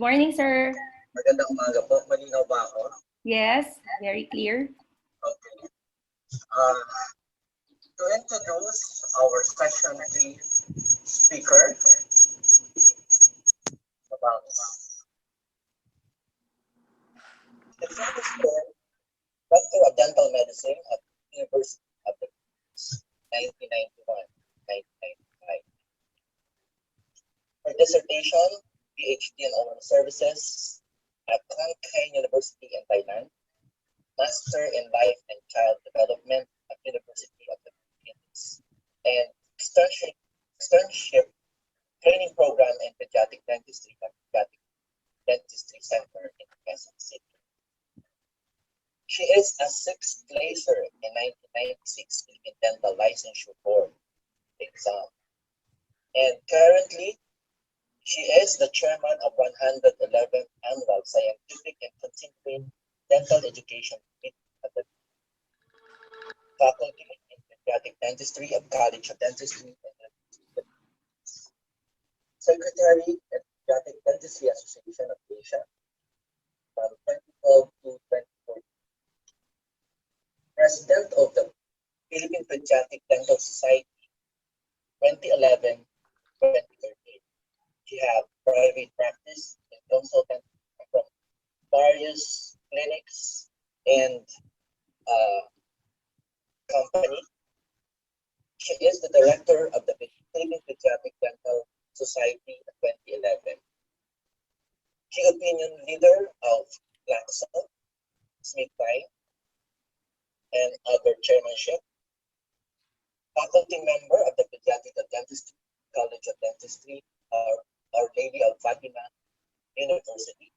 morning, sir. Magandang umaga po. Malinaw ba ako? Yes, very clear. Okay. To introduce our session 3 speaker about the first year Doctor of Dental Medicine at University of the 1991-1995. Her dissertation, PhD in Oral Services at Kang University in Thailand, Master in Life and Child Development at University of the Philippines, and externship training program in pediatric dentistry at Pediatric Dentistry Center in Quezon City. She is a sixth placer in 1996 Philippine Dental Licensure Board exam, and currently she is the chairman of 111th Annual Scientific and Continuing Dental Education Committee at the Faculty in Pediatric Dentistry of College of Dentistry and Secretary at Pediatric Dentistry Association of Asia from 2012 to 2014. President of the Philippine Pediatric Dental Society 2011-2013. She has private practice and consultant from various clinics and company. She is the director of the Philippine Pediatric Dental Society in 2011. She opinion leader of Blackson, Smith and other chairmanship. Faculty member of the Pediatric Dentistry College of Dentistry, Our Lady of Fatima University.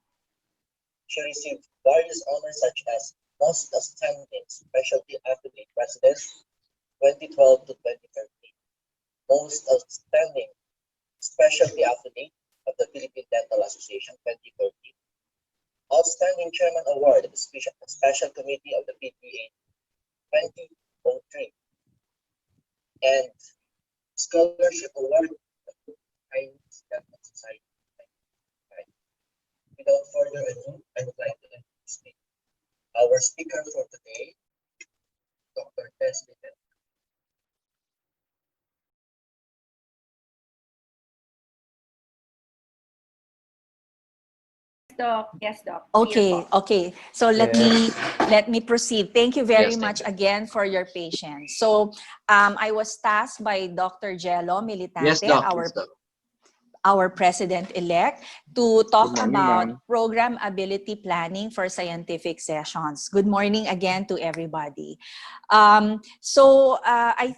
She received various honors such as Most Outstanding Specialty Affiliate President 2012 to 2013, Most Outstanding Specialty Affiliate of the Philippine Dental Association 2013, Outstanding Chairman Award of the Special Committee of the PDA 2003, and Scholarship Award of the Chinese Dental Society. Without further ado, I would like to introduce our speaker for today, Dr. Tess. Doc. Yes, Doc. Okay. So let me proceed. Thank you very much again for your patience. So I was tasked by Dr. Jello Militante, our president-elect, to talk about program ability planning for scientific sessions. Good morning again to everybody. I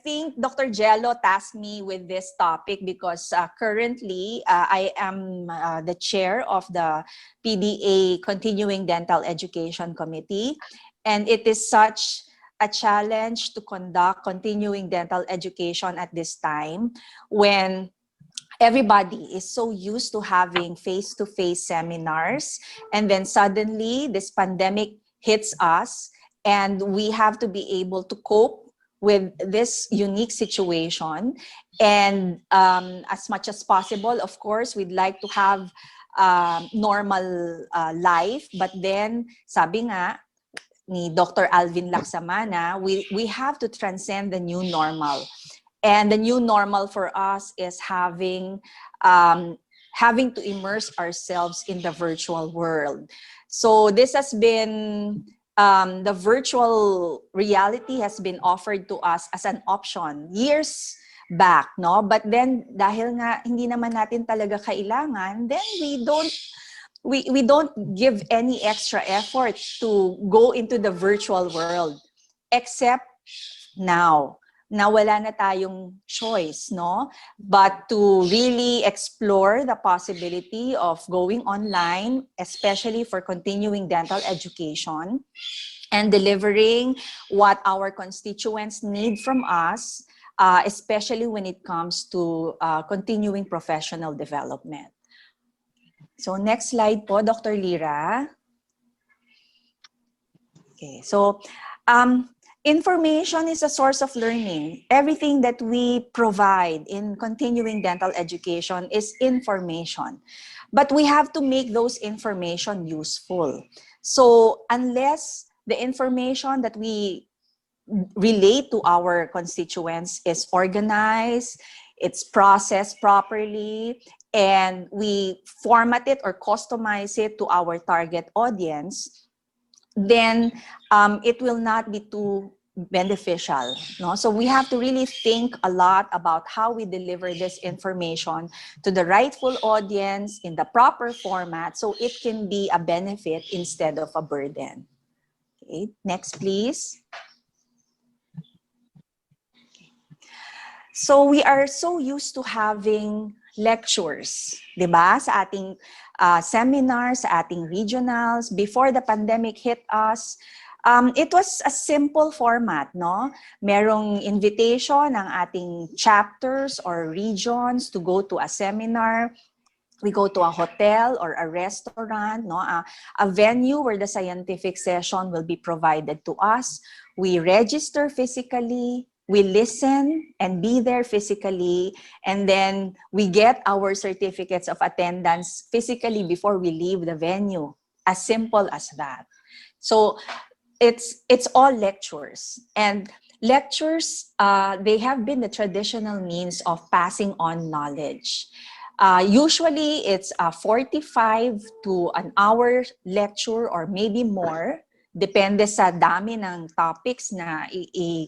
think Dr. Jello tasked me with this topic because currently I am the chair of the PDA Continuing Dental Education Committee, and it is such a challenge to conduct continuing dental education at this time when everybody is so used to having face-to-face seminars, and then suddenly this pandemic hits us and we have to be able to cope with this unique situation. And as much as possible, of course, we'd like to have normal life, but then sabi nga ni Dr. Alvin Laksamana, we have to transcend the new normal. And the new normal for us is having to immerse ourselves in the virtual world. So this has been, the virtual reality has been offered to us as an option years back, no? But then dahil nga hindi naman natin talaga kailangan, then we don't give any extra effort to go into the virtual world, except now. Na wala na tayong choice, no? But to really explore the possibility of going online, especially for continuing dental education, and delivering what our constituents need from us, especially when it comes to continuing professional development. So next slide po, Dr. Lira. Okay, so information is a source of learning. Everything that we provide in continuing dental education is information. But we have to make those information useful. So unless the information that we relate to our constituents is organized, it's processed properly, and we format it or customize it to our target audience, then it will not be too beneficial. No? So we have to really think a lot about how we deliver this information to the rightful audience in the proper format so it can be a benefit instead of a burden. Okay, next please. So we are so used to having lectures, di ba? Sa ating seminars, sa ating regionals. Before the pandemic hit us, it was a simple format, no? Merong invitation ng ating chapters or regions to go to a seminar. We go to a hotel or a restaurant, no? A venue where the scientific session will be provided to us. We register physically, we listen and be there physically, and then we get our certificates of attendance physically before we leave the venue. As simple as that. So it's all lectures. And lectures, they have been the traditional means of passing on knowledge. Usually, it's a 45 to an hour lecture or maybe more. Depende sa dami ng topics na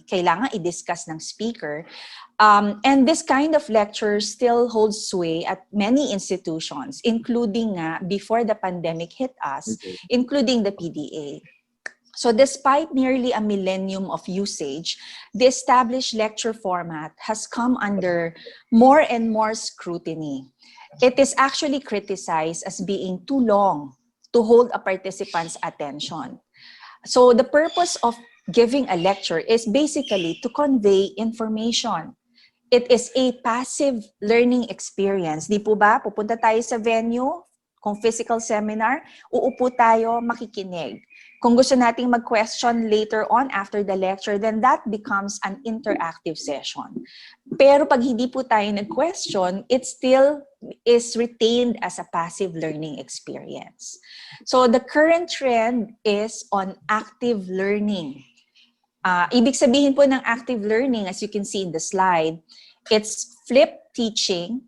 kailangan i-discuss ng speaker. And this kind of lecture still holds sway at many institutions, including before the pandemic hit us, including the PDA. So despite nearly a millennium of usage, the established lecture format has come under more and more scrutiny. It is actually criticized as being too long to hold a participant's attention. So the purpose of giving a lecture is basically to convey information. It is a passive learning experience. Di po ba? Pupunta tayo sa venue, kung physical seminar, uupo tayo, makikinig. Kung gusto nating mag-question later on after the lecture, then that becomes an interactive session. Pero pag hindi po tayo nag-question, it still is retained as a passive learning experience. So the current trend is on active learning. Ibig sabihin po ng active learning, as you can see in the slide, it's flipped teaching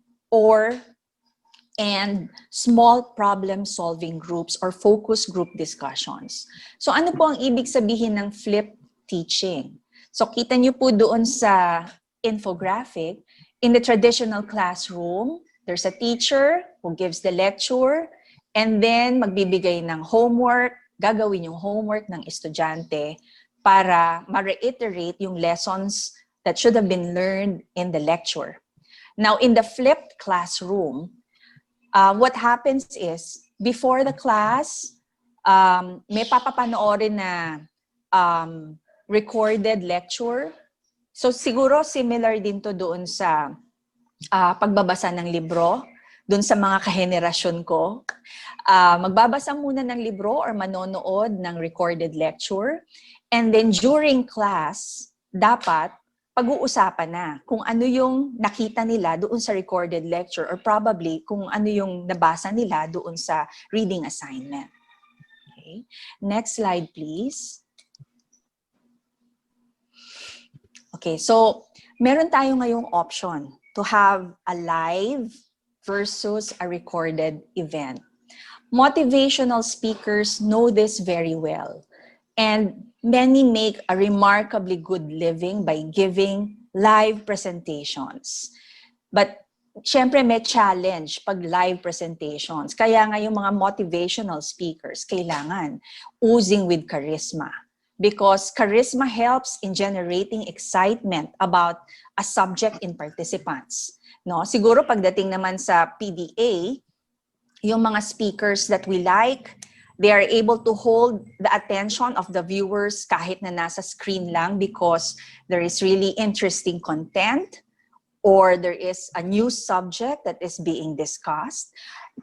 and small problem-solving groups or focus group discussions. So ano po ang ibig sabihin ng flipped teaching? So kita niyo po doon sa infographic, in the traditional classroom, there's a teacher who gives the lecture and then magbibigay ng homework, gagawin yung homework ng estudyante para ma-reiterate yung lessons that should have been learned in the lecture. Now, in the flipped classroom, what happens is, before the class, may papapanoorin na recorded lecture. So siguro similar din to doon sa pagbabasa ng libro, doon sa mga kahenerasyon ko. Magbabasa muna ng libro or manonood ng recorded lecture. And then during class, dapat pag-uusapan na kung ano yung nakita nila doon sa recorded lecture or probably kung ano yung nabasa nila doon sa reading assignment. Okay. Next slide, please. Okay, so meron tayo ngayong option to have a live versus a recorded event. Motivational speakers know this very well. And many make a remarkably good living by giving live presentations. But syempre may challenge pag live presentations. Kaya nga yung mga motivational speakers, kailangan oozing with charisma. Because charisma helps in generating excitement about a subject in participants. No? Siguro pagdating naman sa PDA, yung mga speakers that we like, they are able to hold the attention of the viewers kahit na nasa screen lang because there is really interesting content or there is a new subject that is being discussed.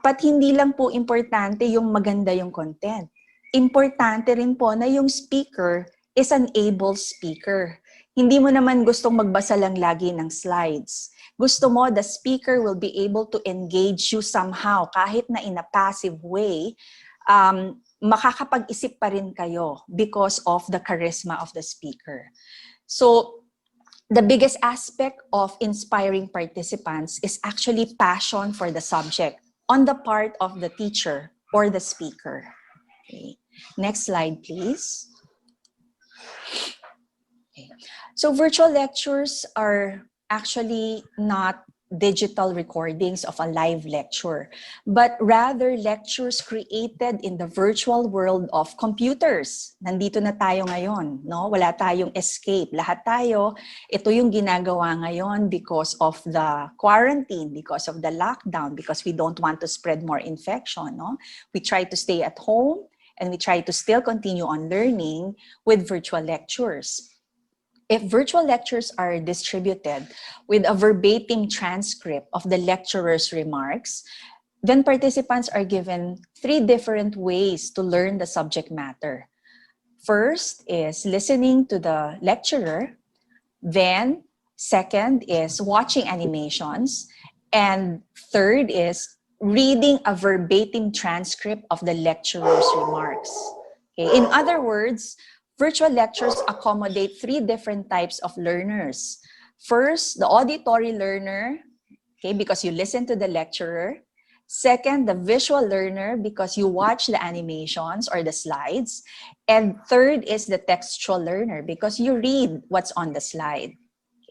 But hindi lang po importante yung maganda yung content. Importante rin po na yung speaker is an able speaker. Hindi mo naman gustong magbasa lang lagi ng slides. Gusto mo, the speaker will be able to engage you somehow, kahit na in a passive way, makakapag-isip pa rin kayo because of the charisma of the speaker. So, the biggest aspect of inspiring participants is actually passion for the subject on the part of the teacher or the speaker. Okay. Next slide, please. Okay. So virtual lectures are actually not digital recordings of a live lecture, but rather lectures created in the virtual world of computers. Nandito na tayo ngayon, no? Wala tayong escape. Lahat tayo, ito yung ginagawa ngayon because of the quarantine, because of the lockdown, because we don't want to spread more infection, no? We try to stay at home and we try to still continue on learning with virtual lectures. If virtual lectures are distributed with a verbatim transcript of the lecturer's remarks, then participants are given 3 different ways to learn the subject matter. First is listening to the lecturer. Then, second is watching animations. And third is reading a verbatim transcript of the lecturer's remarks. Okay. In other words, virtual lectures accommodate 3 different types of learners. First, the auditory learner, okay, because you listen to the lecturer. Second, the visual learner, because you watch the animations or the slides. And third is the textual learner, because you read what's on the slide.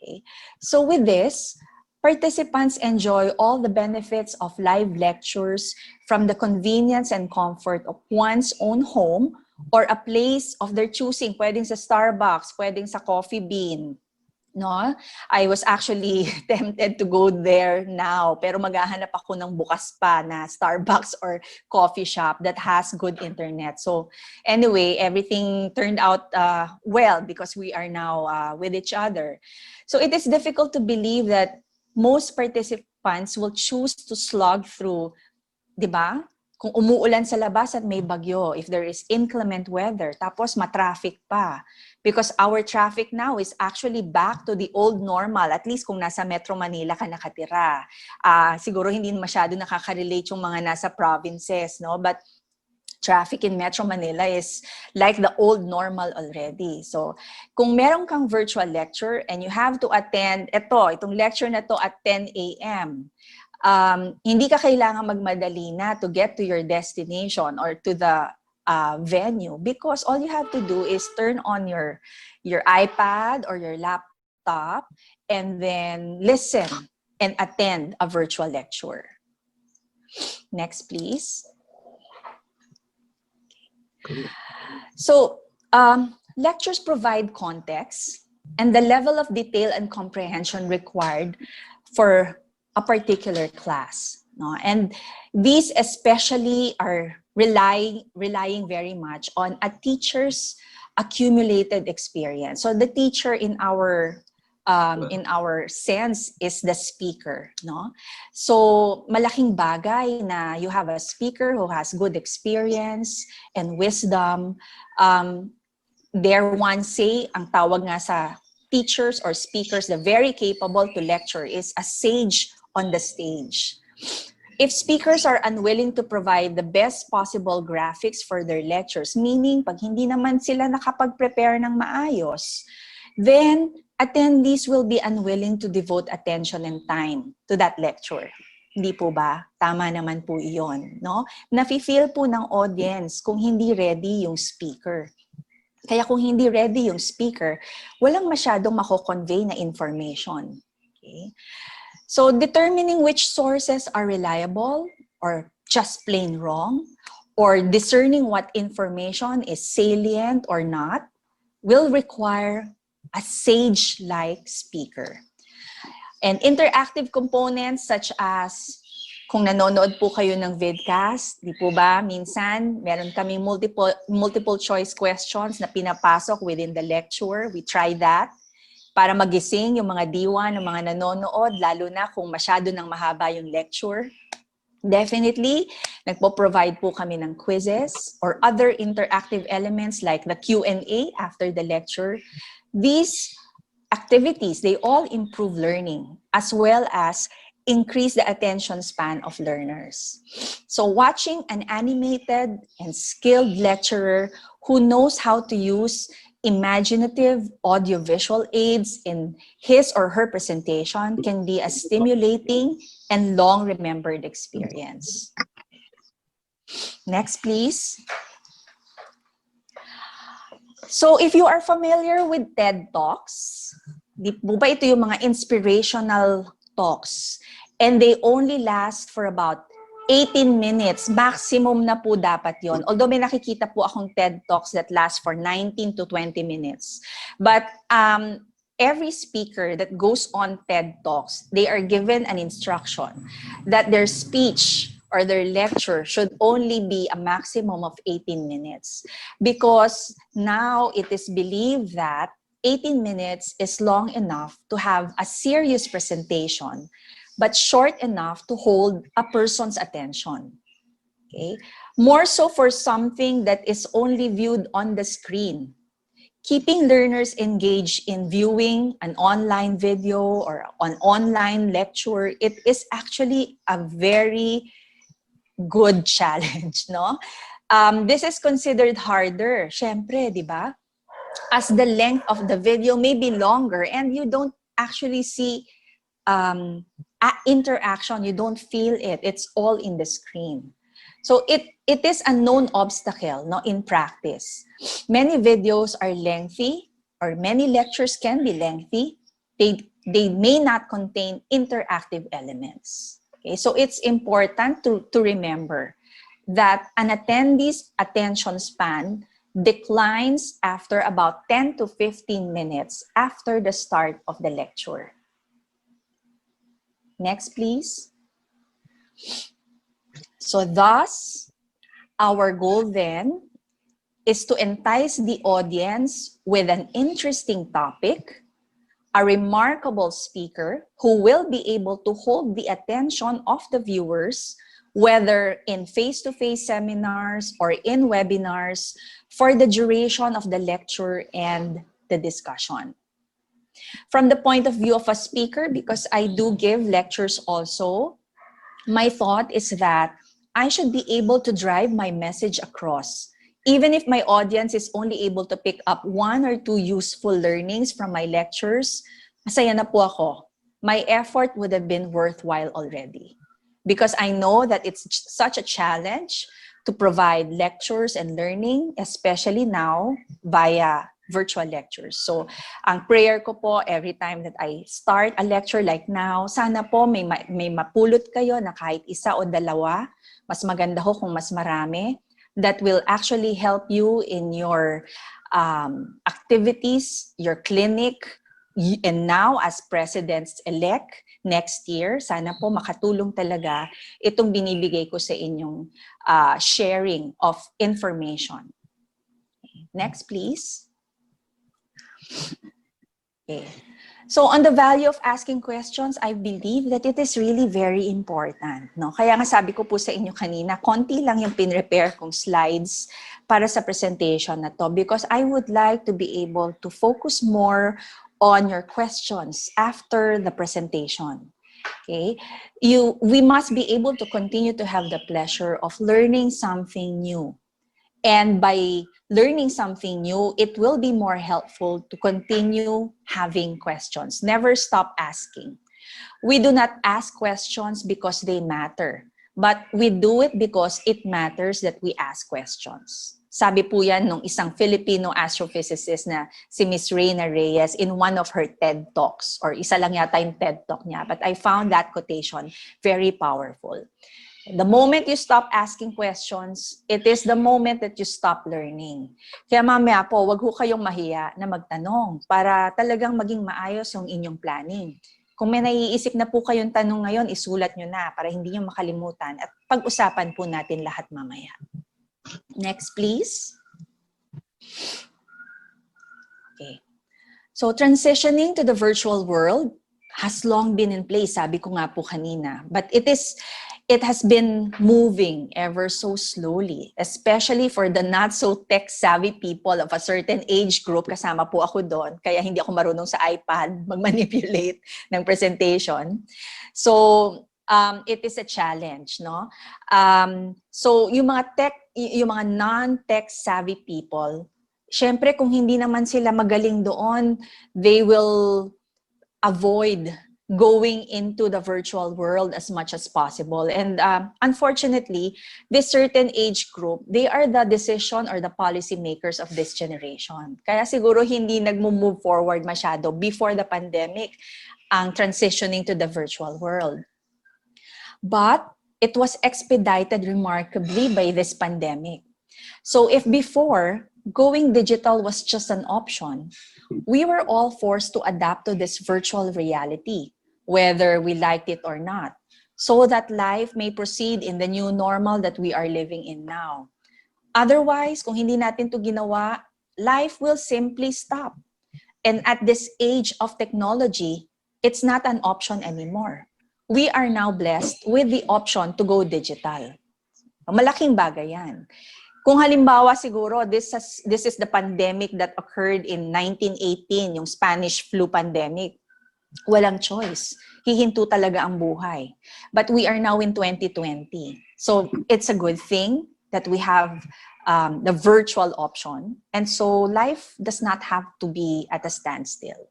Okay. So with this, participants enjoy all the benefits of live lectures from the convenience and comfort of one's own home or a place of their choosing. Pwedeng sa Starbucks, pwedeng sa Coffee Bean. No? I was actually tempted to go there now, pero maghahanap ako ng bukas pa na Starbucks or coffee shop that has good internet. So anyway, everything turned out well because we are now with each other. So it is difficult to believe that most participants will choose to slog through, di ba? Kung umuulan sa labas at may bagyo, if there is inclement weather, tapos matraffic pa. Because our traffic now is actually back to the old normal, at least kung nasa Metro Manila ka nakatira. Siguro hindi masyado nakaka-relate yung mga nasa provinces, no? But traffic in Metro Manila is like the old normal already. So, kung meron kang virtual lecture and you have to attend itong lecture na to at 10 a.m., hindi ka kailangan magmadali na to get to your destination or to the venue, because all you have to do is turn on your iPad or your laptop and then listen and attend a virtual lecture. Next, please. So, lectures provide context and the level of detail and comprehension required for a particular class. No? And these especially are relying very much on a teacher's accumulated experience. So the teacher in our sense is the speaker, no? So malaking bagay na you have a speaker who has good experience and wisdom. Dare one say, ang tawag nga sa teachers or speakers, the very capable to lecture, is a sage on the stage. If speakers are unwilling to provide the best possible graphics for their lectures, meaning pag hindi naman sila nakapag-prepare ng maayos, then attendees will be unwilling to devote attention and time to that lecture. Hindi po ba? Tama naman po iyon, no? Nafi-feel po ng audience kung hindi ready yung speaker. Kaya kung hindi ready yung speaker, walang masyadong mako-convey na information. Okay? So determining which sources are reliable or just plain wrong, or discerning what information is salient or not, will require a sage-like speaker. And interactive components such as, kung nanonood po kayo ng vidcast, di po ba, minsan meron kaming multiple choice questions na pinapasok within the lecture. We try that para magising yung mga diwa ng mga nanonood, lalo na kung masyado nang mahaba yung lecture. Definitely, nagpo-provide po kami ng quizzes or other interactive elements like the Q&A after the lecture. These activities, they all improve learning as well as increase the attention span of learners. So watching an animated and skilled lecturer who knows how to use imaginative audiovisual aids in his or her presentation can be a stimulating and long-remembered experience. Next, please. So if you are familiar with TED Talks, di po ba ito yung mga inspirational talks? And they only last for about 18 minutes. Maximum na po dapat yon. Although may nakikita po akong TED Talks that last for 19 to 20 minutes. But every speaker that goes on TED Talks, they are given an instruction that their speech or their lecture should only be a maximum of 18 minutes. Because now it is believed that 18 minutes is long enough to have a serious presentation, but short enough to hold a person's attention. Okay? More so for something that is only viewed on the screen. Keeping learners engaged in viewing an online video or an online lecture, it is actually a very good challenge, no? This is considered harder, syempre, di ba? As the length of the video may be longer and you don't actually see interaction, you don't feel it. It's all in the screen. So it is a known obstacle, no, in practice. Many videos are lengthy, or many lectures can be lengthy. They may not contain interactive elements. Okay, so it's important to remember that an attendee's attention span declines after about 10 to 15 minutes after the start of the lecture. Next, please. So thus, our goal then is to entice the audience with an interesting topic, a remarkable speaker who will be able to hold the attention of the viewers, whether in face-to-face seminars or in webinars, for the duration of the lecture and the discussion. From the point of view of a speaker, because I do give lectures also, my thought is that I should be able to drive my message across. Even if my audience is only able to pick up 1 or 2 useful learnings from my lectures, masaya na po ako. My effort would have been worthwhile already. Because I know that it's such a challenge to provide lectures and learning, especially now via virtual lectures. So, ang prayer ko po every time that I start a lecture like now, sana po may mapulot kayo na kahit isa o dalawa, mas maganda ho kung mas marami, that will actually help you in your activities, your clinic, and now as presidents-elect next year, sana po makatulong talaga itong binibigay ko sa inyong sharing of information. Next, please. Okay. So on the value of asking questions, I believe that it is really very important. No? Kaya nga sabi ko po sa inyo kanina, konti lang yung pinrepare kong slides para sa presentation na to because I would like to be able to focus more on your questions after the presentation. Okay? We must be able to continue to have the pleasure of learning something new. And by learning something new, it will be more helpful to continue having questions. Never stop asking. We do not ask questions because they matter, but we do it because it matters that we ask questions. Sabi po yan nung isang Filipino astrophysicist na si Miss Reyna Reyes in one of her TED Talks, or isa lang yata yung TED Talk niya, but I found that quotation very powerful. The moment you stop asking questions, it is the moment that you stop learning. Kaya mamaya po, wag ho kayong mahiya na magtanong para talagang maging maayos yung inyong planning. Kung may naiisip na po kayong tanong ngayon, isulat nyo na para hindi nyo makalimutan at pag-usapan po natin lahat mamaya. Next, please. Okay. So transitioning to the virtual world has long been in place, sabi ko nga po kanina. But it is it has been moving ever so slowly, especially for the not so tech-savvy people of a certain age group. Kasama po ako doon, kaya hindi ako marunong sa iPad mag-manipulate ng presentation. So, it is a challenge, no? So, yung mga non-tech-savvy people, syempre kung hindi naman sila magaling doon, they will avoid going into the virtual world as much as possible. And unfortunately, this certain age group, they are the decision or the policy makers of this generation. Kaya siguro hindi nag-move forward masyado before the pandemic ang transitioning to the virtual world. But it was expedited remarkably by this pandemic. So if before, going digital was just an option, we were all forced to adapt to this virtual reality, whether we liked it or not, so that life may proceed in the new normal that we are living in now. Otherwise, kung hindi natin to ginawa, life will simply stop. And at this age of technology, it's not an option anymore. We are now blessed with the option to go digital. Malaking bagay yan. Kung halimbawa siguro, this is the pandemic that occurred in 1918, yung Spanish flu pandemic. Walang choice. Hihinto talaga ang buhay. But we are now in 2020. So it's a good thing that we have the virtual option. And so life does not have to be at a standstill.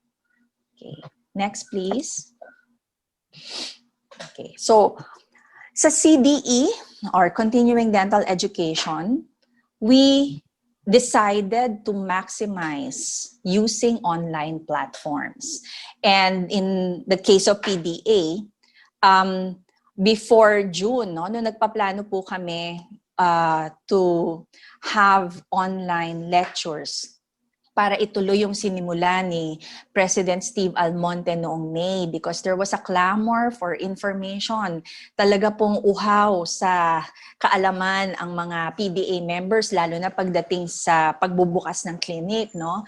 Okay. Next, please. Okay. So sa CDE, or Continuing Dental Education, we decided to maximize using online platforms. And in the case of PDA, before June, no, nung nagpaplano po kami to have online lectures para ituloy yung sinimula ni President Steve Almonte noong May, because there was a clamor for information. Talaga pong uhaw sa kaalaman ang mga PDA members, lalo na pagdating sa pagbubukas ng clinic, no?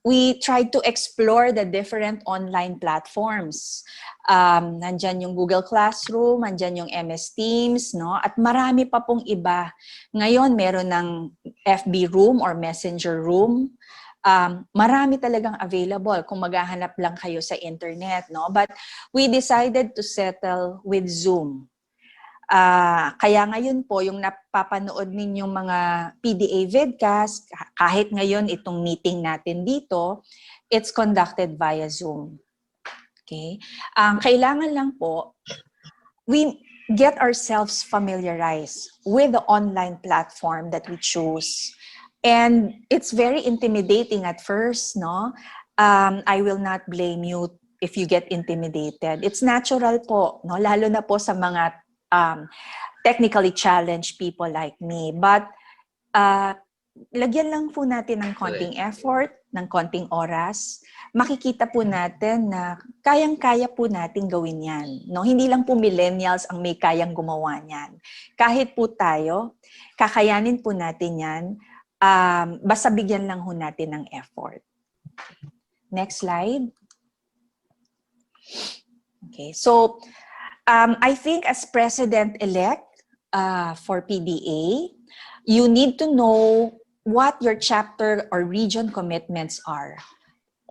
We tried to explore the different online platforms. Nandyan yung Google Classroom, nandyan yung MS Teams, no? At marami pa pong iba. Ngayon, meron ng FB Room or Messenger Room. Marami talagang available kung maghahanap lang kayo sa internet, no? But we decided to settle with Zoom. Kaya ngayon po, yung napapanood ninyong mga PDA vidcast, kahit ngayon itong meeting natin dito, it's conducted via Zoom. Okay? Kailangan lang po, we get ourselves familiarized with the online platform that we choose. And it's very intimidating at first, no? I will not blame you if you get intimidated. It's natural po, no? Lalo na po sa mga technically challenged people like me. But lagyan lang po natin ng konting effort, ng konting oras. Makikita po natin na kayang-kaya po natin gawin yan. No? Hindi lang po millennials ang may kayang gumawa niyan. Kahit po tayo, kakayanin po natin yan. Basta bigyan lang ho natin ng effort. Next slide. Okay, so I think as President-elect for PDA, you need to know what your chapter or region commitments are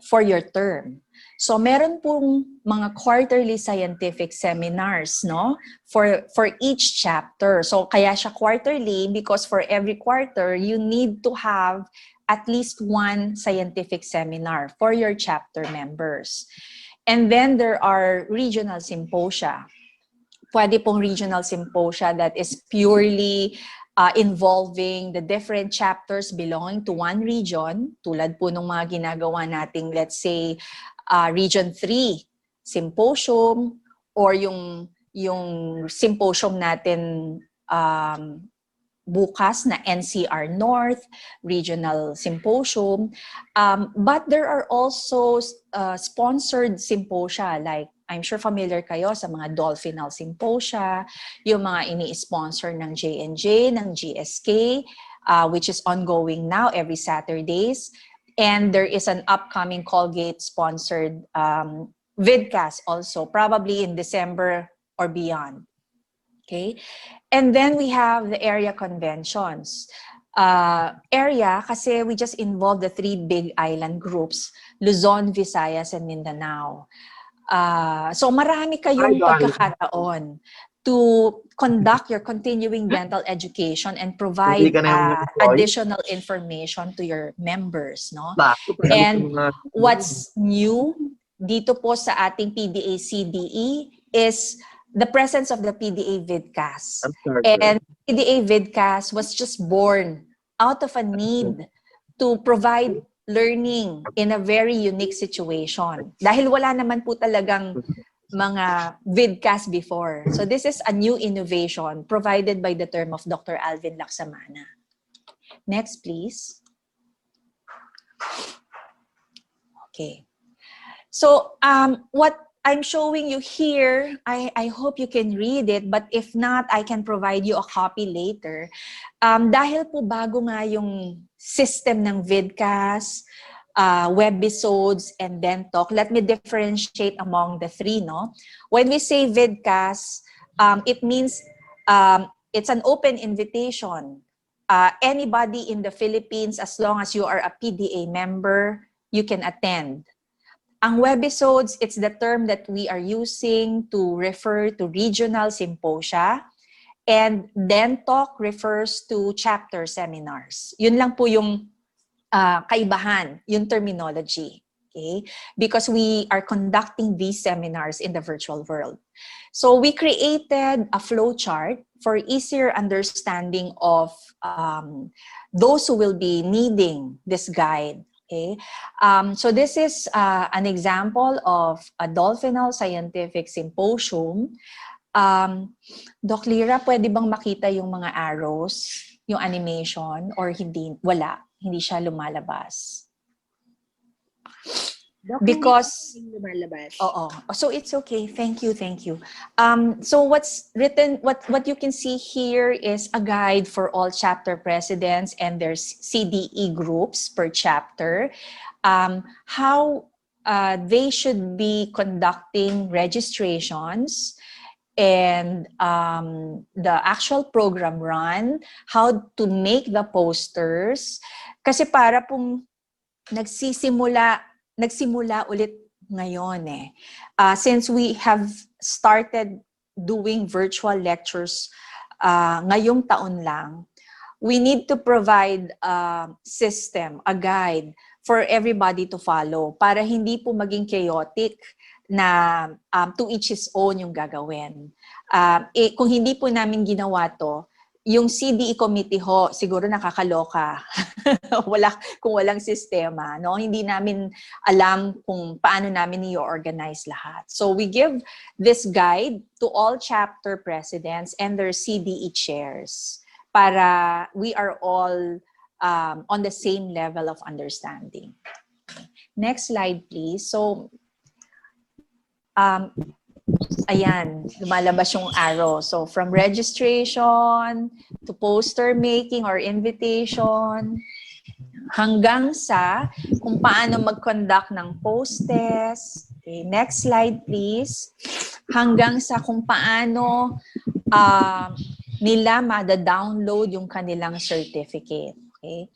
for your term. So meron pong mga quarterly scientific seminars, no, for each chapter. So kaya siya quarterly because for every quarter, you need to have at least one scientific seminar for your chapter members. And then there are regional symposia. Pwede pong regional symposia that is purely involving the different chapters belonging to one region, tulad po ng mga ginagawa nating, let's say, Region 3 Symposium, or yung symposium natin bukas na NCR North Regional Symposium. But there are also sponsored symposia, like I'm sure familiar kayo sa mga Dolphinal Symposia, yung mga ini-sponsor ng J&J, ng GSK, which is ongoing now every Saturdays. And there is an upcoming Colgate-sponsored vidcast also, probably in December or beyond. Okay? And then we have the area conventions. Area, kasi we just involved the 3 big island groups, Luzon, Visayas, and Mindanao. So marami kayong pagkakataon to conduct your continuing dental education and provide additional information to your members, no? And what's new dito po sa ating PDA CDE is the presence of the PDA vidcast. And PDA vidcast was just born out of a need to provide learning in a very unique situation. Dahil wala naman po talagang mga vidcast before. So this is a new innovation provided by the term of Dr. Alvin Laksamana. Next, please. Okay. So what I'm showing you here, I hope you can read it, but if not, I can provide you a copy later. Dahil po bago nga yung system ng vidcast, webisodes, and dentalk, let me differentiate among the 3, no? When we say vidcast, it means it's an open invitation. Anybody in the Philippines, as long as you are a PDA member, you can attend. Ang webisodes, it's the term that we are using to refer to regional symposia. And dentalk refers to chapter seminars. Yun lang po yung kaibahan, yung terminology. Okay? Because we are conducting these seminars in the virtual world. So we created a flow chart for easier understanding of those who will be needing this guide. Okay? So this is an example of a Dolphinal Scientific Symposium. Doc Lira, pwede bang makita yung mga arrows, yung animation, or hindi? Wala. Hindi siya lumalabas. Because oo. So it's okay. Thank you. So what's written, what you can see here is a guide for all chapter presidents and their CDE groups per chapter. How they should be conducting registrations and the actual program run, how to make the posters. Kasi para pong nagsimula ulit ngayon eh. Since we have started doing virtual lectures ngayong taon lang, we need to provide a system, a guide for everybody to follow para hindi po maging chaotic na to each his own yung gagawin. Kung hindi po namin ginawa to, yung CDE committee ho, siguro nakakaloka. Kung walang sistema, no? Hindi namin alam kung paano namin i-organize lahat. So we give this guide to all chapter presidents and their CDE chairs para we are all on the same level of understanding. Next slide, please. So, ayan, lumalabas yung arrow. So, from registration to poster making or invitation, hanggang sa kung paano mag-conduct ng post-test. Okay, next slide, please. Hanggang sa kung paano nila ma-download yung kanilang certificate. Okay?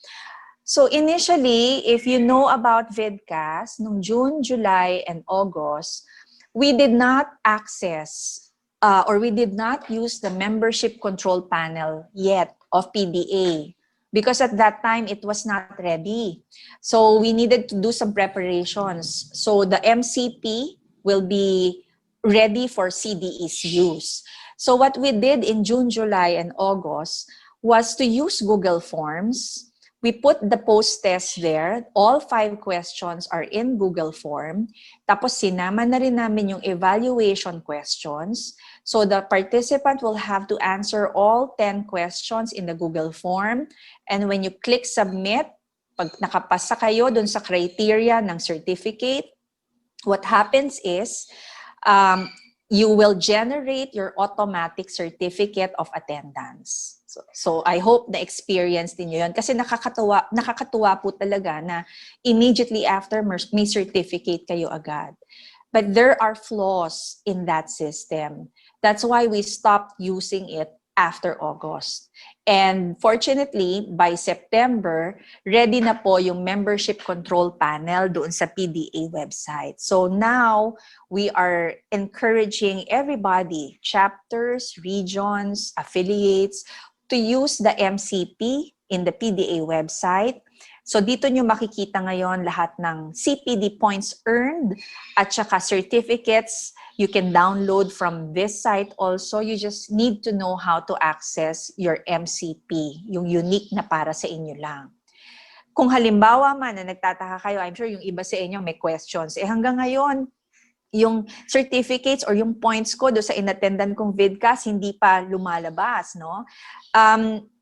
So, initially, if you know about vidcast, noong June, July, and August, we did not access or we did not use the membership control panel yet of PDA because at that time it was not ready. So we needed to do some preparations. So the MCP will be ready for CDE's use. So what we did in June, July, and August was to use Google Forms. We put the post test there. All 5 questions are in Google Form. Tapos sinama na rin namin yung evaluation questions. So the participant will have to answer all 10 questions in the Google Form. And when you click submit, pag nakapasa kayo dun sa criteria ng certificate, what happens is you will generate your automatic certificate of attendance. So I hope na-experience din yun. Kasi nakakatuwa po talaga na immediately after may certificate kayo agad. But there are flaws in that system. That's why we stopped using it after August. And fortunately, by September, ready na po yung membership control panel doon sa PDA website. So now, we are encouraging everybody, chapters, regions, affiliates, to use the MCP in the PDA website. So dito nyo makikita ngayon lahat ng CPD points earned at saka certificates you can download from this site also. You just need to know how to access your MCP, yung unique na para sa inyo lang. Kung halimbawa man na nagtataka kayo, I'm sure yung iba sa inyo may questions. Hanggang ngayon, yung certificates or yung points ko do sa inattendan kong vidcast hindi pa lumalabas, no?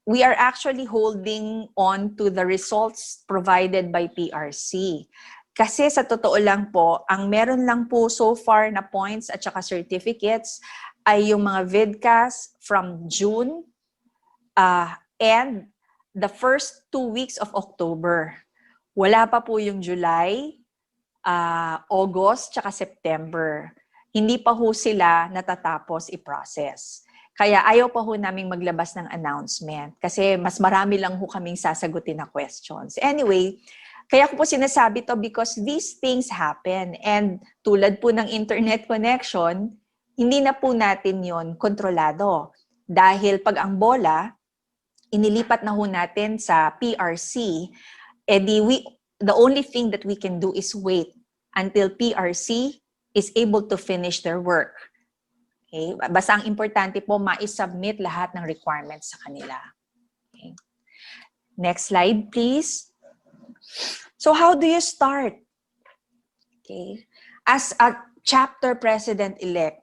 We are actually holding on to the results provided by PRC. Kasi sa totoo lang po, ang meron lang po so far na points at saka certificates ay yung mga vidcasts from June and the first 2 weeks of October. Wala pa po yung July, August, tsaka September. Hindi pa ho sila natatapos i-process. Kaya ayaw pa ho naming maglabas ng announcement kasi mas marami lang ho kaming sasagutin na questions. Anyway, kaya ko po sinasabi to because these things happen and tulad po ng internet connection, hindi na po natin yon kontrolado. Dahil pag ang bola, inilipat na ho natin sa PRC, the only thing that we can do is wait until PRC is able to finish their work. Okay? Basta ang importante po, ma-submit lahat ng requirements sa kanila. Okay. Next slide, please. So how do you start? Okay. As a chapter president-elect,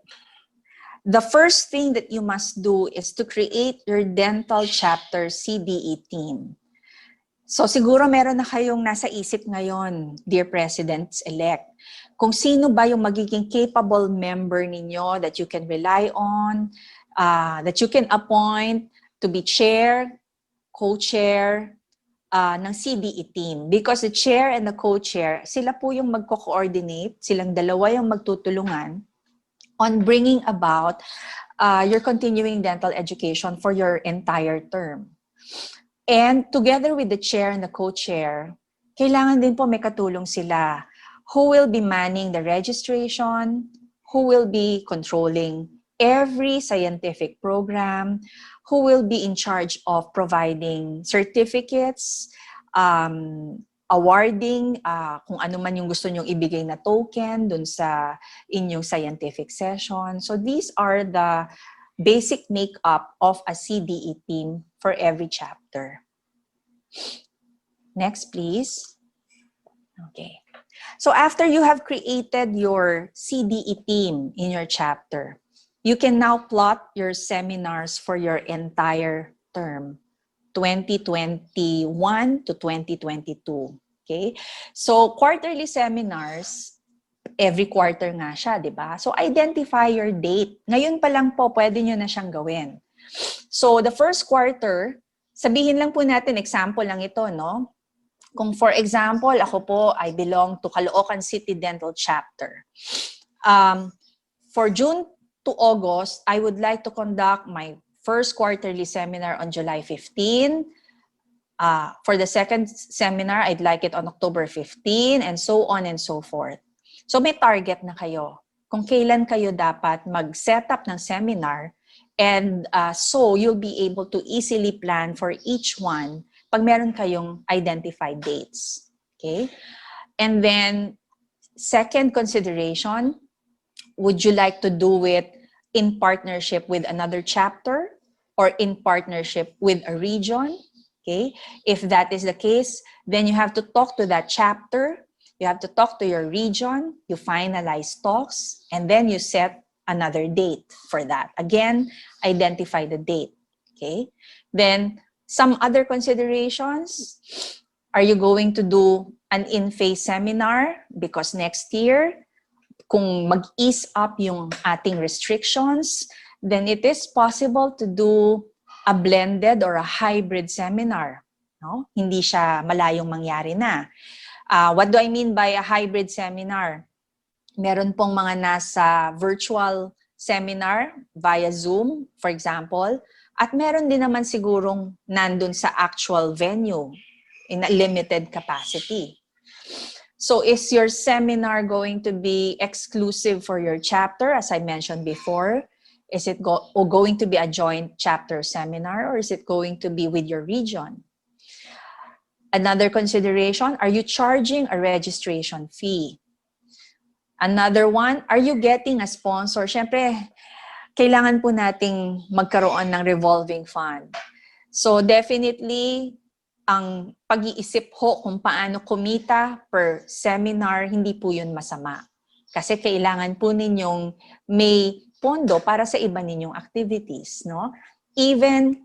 the first thing that you must do is to create your dental chapter CDE team. So siguro meron na kayong nasa isip ngayon, dear presidents-elect, kung sino ba yung magiging capable member ninyo that you can rely on, that you can appoint to be chair, co-chair ng CDE team. Because the chair and the co-chair, sila po yung magko-coordinate, silang dalawa yung magtutulungan on bringing about your continuing dental education for your entire term. And together with the chair and the co-chair, kailangan din po may katulong sila who will be manning the registration, who will be controlling every scientific program, who will be in charge of providing certificates, awarding kung ano man yung gusto nyong ibigay na token dun sa inyong scientific session. So these are the basic makeup of a CDE team for every chapter. Next, please. Okay. So after you have created your CDE team in your chapter, you can now plot your seminars for your entire term, 2021 to 2022. Okay? So quarterly seminars, every quarter nga siya, di ba? So identify your date. Ngayon pa lang po, pwede nyo na siyang gawin. So the first quarter, sabihin lang po natin, example lang ito, no? Kung for example, ako po, I belong to Caloocan City Dental Chapter. For June to August, I would like to conduct my first quarterly seminar on July 15. For the second seminar, I'd like it on October 15, and so on and so forth. So may target na kayo kung kailan kayo dapat mag-set up ng seminar, and so you'll be able to easily plan for each one pag meron kayong identified dates. Okay? And then, second consideration, would you like to do it in partnership with another chapter or in partnership with a region? Okay? If that is the case, then you have to talk to that chapter, you have to talk to your region, you finalize talks, and then you set another date for that. Again, identify the date. Okay? Then, some other considerations, are you going to do an in-phase seminar? Because next year, kung mag-ease up yung ating restrictions, then it is possible to do a blended or a hybrid seminar. No? Hindi siya malayong mangyari na. What do I mean by a hybrid seminar? Meron pong mga nasa virtual seminar via Zoom, for example. At meron din naman sigurong nandun sa actual venue in a limited capacity. So is your seminar going to be exclusive for your chapter, as I mentioned before? Is it going to be a joint chapter seminar, or is it going to be with your region? Another consideration, are you charging a registration fee? Another one, are you getting a sponsor? Siyempre, kailangan po nating magkaroon ng revolving fund. So definitely, ang pag-iisip ho kung paano kumita per seminar, hindi po yun masama. Kasi kailangan po ninyong may pondo para sa iba ninyong activities, no? Even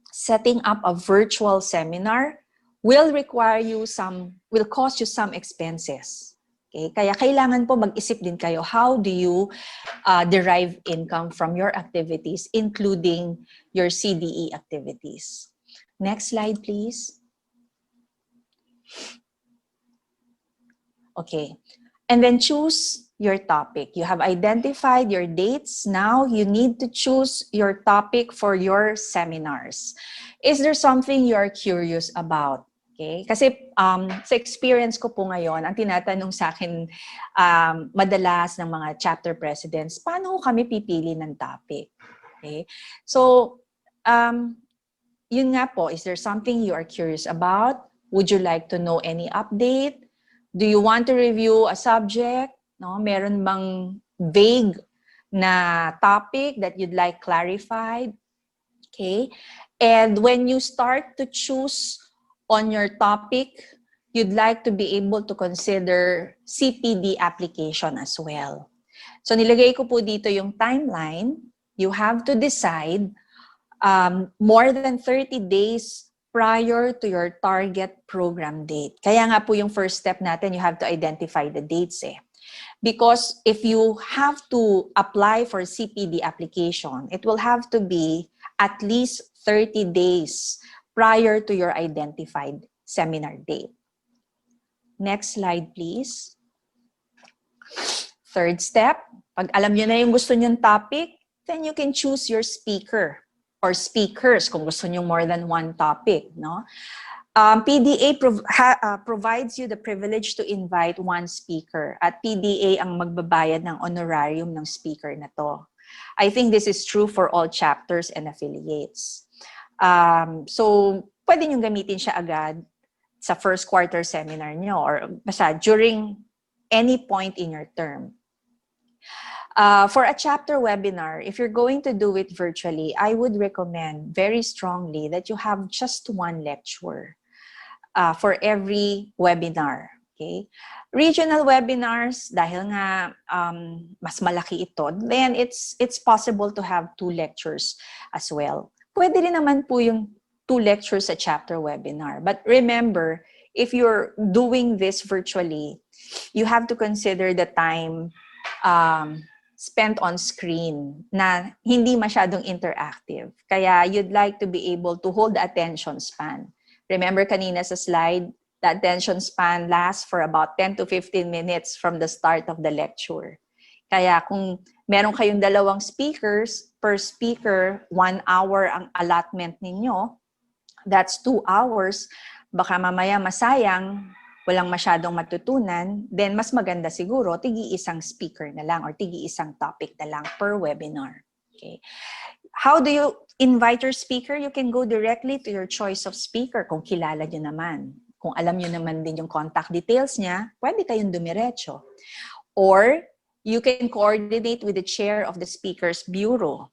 setting up a virtual seminar will cost you some expenses. Okay? Kaya kailangan po mag-isip din kayo, how do you derive income from your activities, including your CDE activities. Next slide, please. Okay. And then choose your topic. You have identified your dates. Now you need to choose your topic for your seminars. Is there something you are curious about? Okay? Kasi sa experience ko po ngayon, ang tinatanong sa akin madalas ng mga chapter presidents, paano kami pipili ng topic? Okay? So, yun nga po, is there something you are curious about? Would you like to know any update? Do you want to review a subject? No? Meron bang vague na topic that you'd like clarified? Okay? And when you start to choose on your topic, you'd like to be able to consider CPD application as well. So nilagay ko po dito yung timeline. You have to decide more than 30 days prior to your target program date. Kaya nga po yung first step natin, you have to identify the dates eh. Because if you have to apply for CPD application, it will have to be at least 30 days prior to your identified seminar date. Next slide, please. Third step, pag alam nyo na yung gusto nyong topic, then you can choose your speaker or speakers kung gusto nyo more than one topic. No? PDA provides you the privilege to invite one speaker. At PDA ang magbabayad ng honorarium ng speaker na to. I think this is true for all chapters and affiliates. So, pwede nyo gamitin siya agad sa first quarter seminar nyo or basta during any point in your term. For a chapter webinar, if you're going to do it virtually, I would recommend very strongly that you have just one lecture for every webinar. Okay? Regional webinars, dahil nga mas malaki ito, then it's possible to have 2 lectures as well. Pwede rin naman po yung 2 lectures sa chapter webinar. But remember, if you're doing this virtually, you have to consider the time spent on screen na hindi masyadong interactive. Kaya you'd like to be able to hold the attention span. Remember kanina sa slide, the attention span lasts for about 10 to 15 minutes from the start of the lecture. Kaya kung meron kayong 2 speakers, per speaker, 1 hour ang allotment ninyo, that's 2 hours, baka mamaya masayang, walang masyadong matutunan, then mas maganda siguro, tigi-isang speaker na lang or tigi-isang topic na lang per webinar. Okay. How do you invite your speaker? You can go directly to your choice of speaker kung kilala nyo naman. Kung alam nyo naman din yung contact details niya, pwede kayong dumiretso. Or you can coordinate with the chair of the speaker's bureau.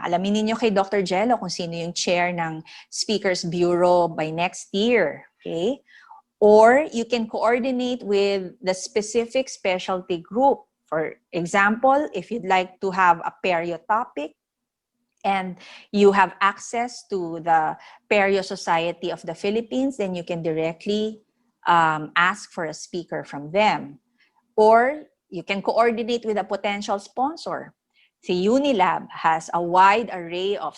Alamin niyo kay Dr. Jello kung sino yung chair ng speaker's bureau by next year. Okay? Or you can coordinate with the specific specialty group. For example, if you'd like to have a perio topic and you have access to the Perio Society of the Philippines, then you can directly ask for a speaker from them. Or you can coordinate with a potential sponsor. Si Unilab has a wide array of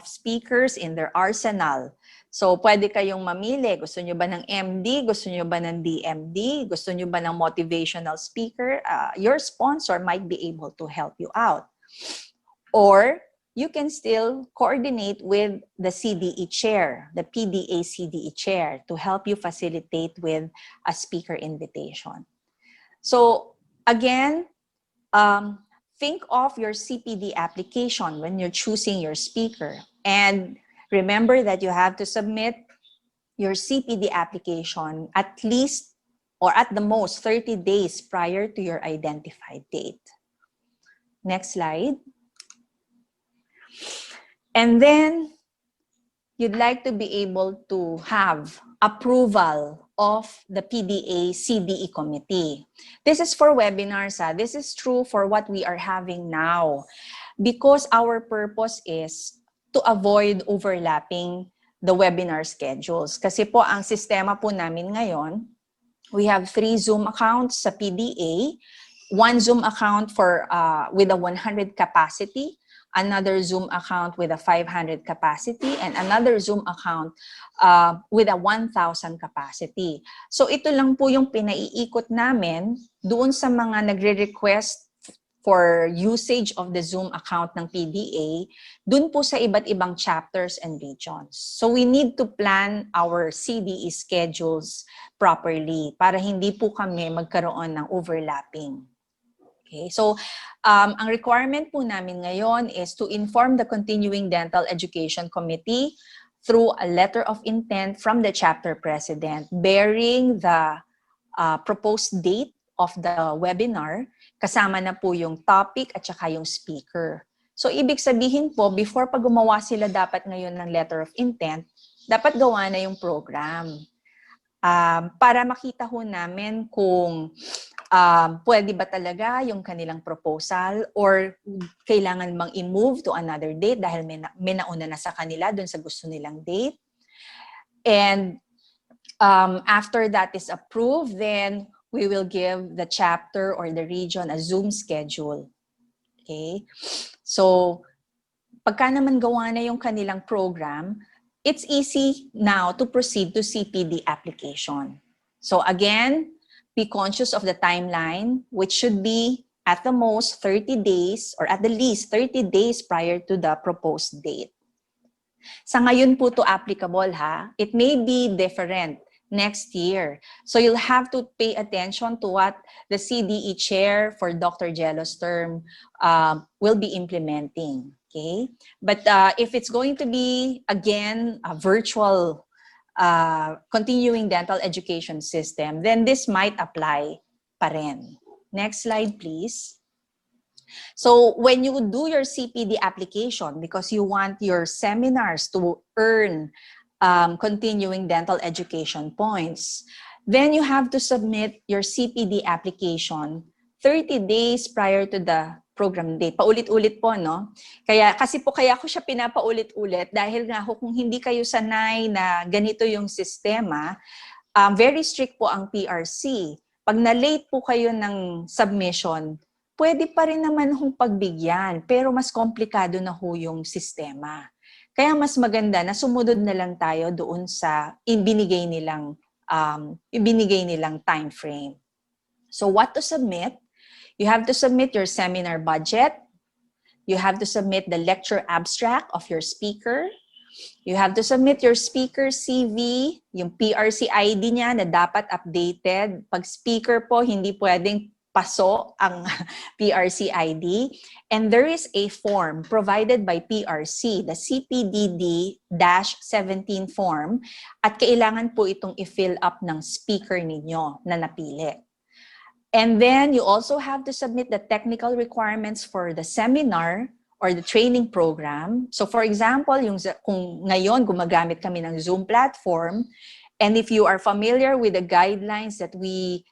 speakers in their arsenal. So, pwede kayong mamili. Gusto nyo ba ng MD? Gusto nyo ba ng DMD? Gusto nyo ba ng motivational speaker? Your sponsor might be able to help you out. Or, you can still coordinate with the CDE chair, the PDA CDE chair, to help you facilitate with a speaker invitation. So, again, think of your CPD application when you're choosing your speaker. And remember that you have to submit your CPD application at least or at the most 30 days prior to your identified date. Next slide. And then you'd like to be able to have approval of the PDA CDE committee. This is for webinars. This is true for what we are having now because our purpose is to avoid overlapping the webinar schedules. Kasi po ang sistema po namin ngayon, we have 3 Zoom accounts sa PDA, 1 Zoom account for with a 100 capacity, another Zoom account with a 500 capacity, and another Zoom account with a 1,000 capacity. So ito lang po yung pinaiikot namin doon sa mga nagre-request for usage of the Zoom account ng PDA, doon po sa iba't ibang chapters and regions. So we need to plan our CDE schedules properly para hindi po kami magkaroon ng overlapping. Okay, so ang requirement po namin ngayon is to inform the Continuing Dental Education Committee through a letter of intent from the chapter president bearing the proposed date of the webinar, kasama na po yung topic at saka yung speaker. So ibig sabihin po, before pa gumawa sila dapat ngayon ng letter of intent, dapat gawa na yung program. Para makita ho namin kung pwede ba talaga yung kanilang proposal or kailangan bang i-move to another date dahil may nauna na sa kanila dun sa gusto nilang date. And after that is approved, then we will give the chapter or the region a Zoom schedule. Okay? So, pagka naman gawa na yung kanilang program, it's easy now to proceed to CPD application. So again, be conscious of the timeline, which should be at the most 30 days or at the least 30 days prior to the proposed date. Sa ngayon po to applicable ha, it may be different next year. So you'll have to pay attention to what the CDE chair for Dr. Jello's term will be implementing. Okay, but if it's going to be, again, a virtual continuing dental education system, then this might apply pa rin. Next slide, please. So when you do your CPD application, because you want your seminars to earn continuing dental education points, then you have to submit your CPD application 30 days prior to the program date. Paulit-ulit po, no? Kasi ako siya pinapaulit-ulit dahil nga kung hindi kayo sanay na ganito yung sistema, very strict po ang PRC. Pag na-late po kayo ng submission, pwede pa rin naman hong pagbigyan, pero mas komplikado na ho yung sistema. Kaya mas maganda na sumunod na lang tayo doon sa ibinigay nilang time frame. So what to submit? You have to submit your seminar budget. You have to submit the lecture abstract of your speaker. You have to submit your speaker CV, yung PRC ID niya na dapat updated. Pag speaker po, hindi pwedeng paso ang PRC ID. And there is a form provided by PRC, the CPDD-17 form, at kailangan po itong i-fill up ng speaker ninyo na napili. And then you also have to submit the technical requirements for the seminar or the training program. So for example, kung ngayon gumagamit kami ng Zoom platform, and if you are familiar with the guidelines that we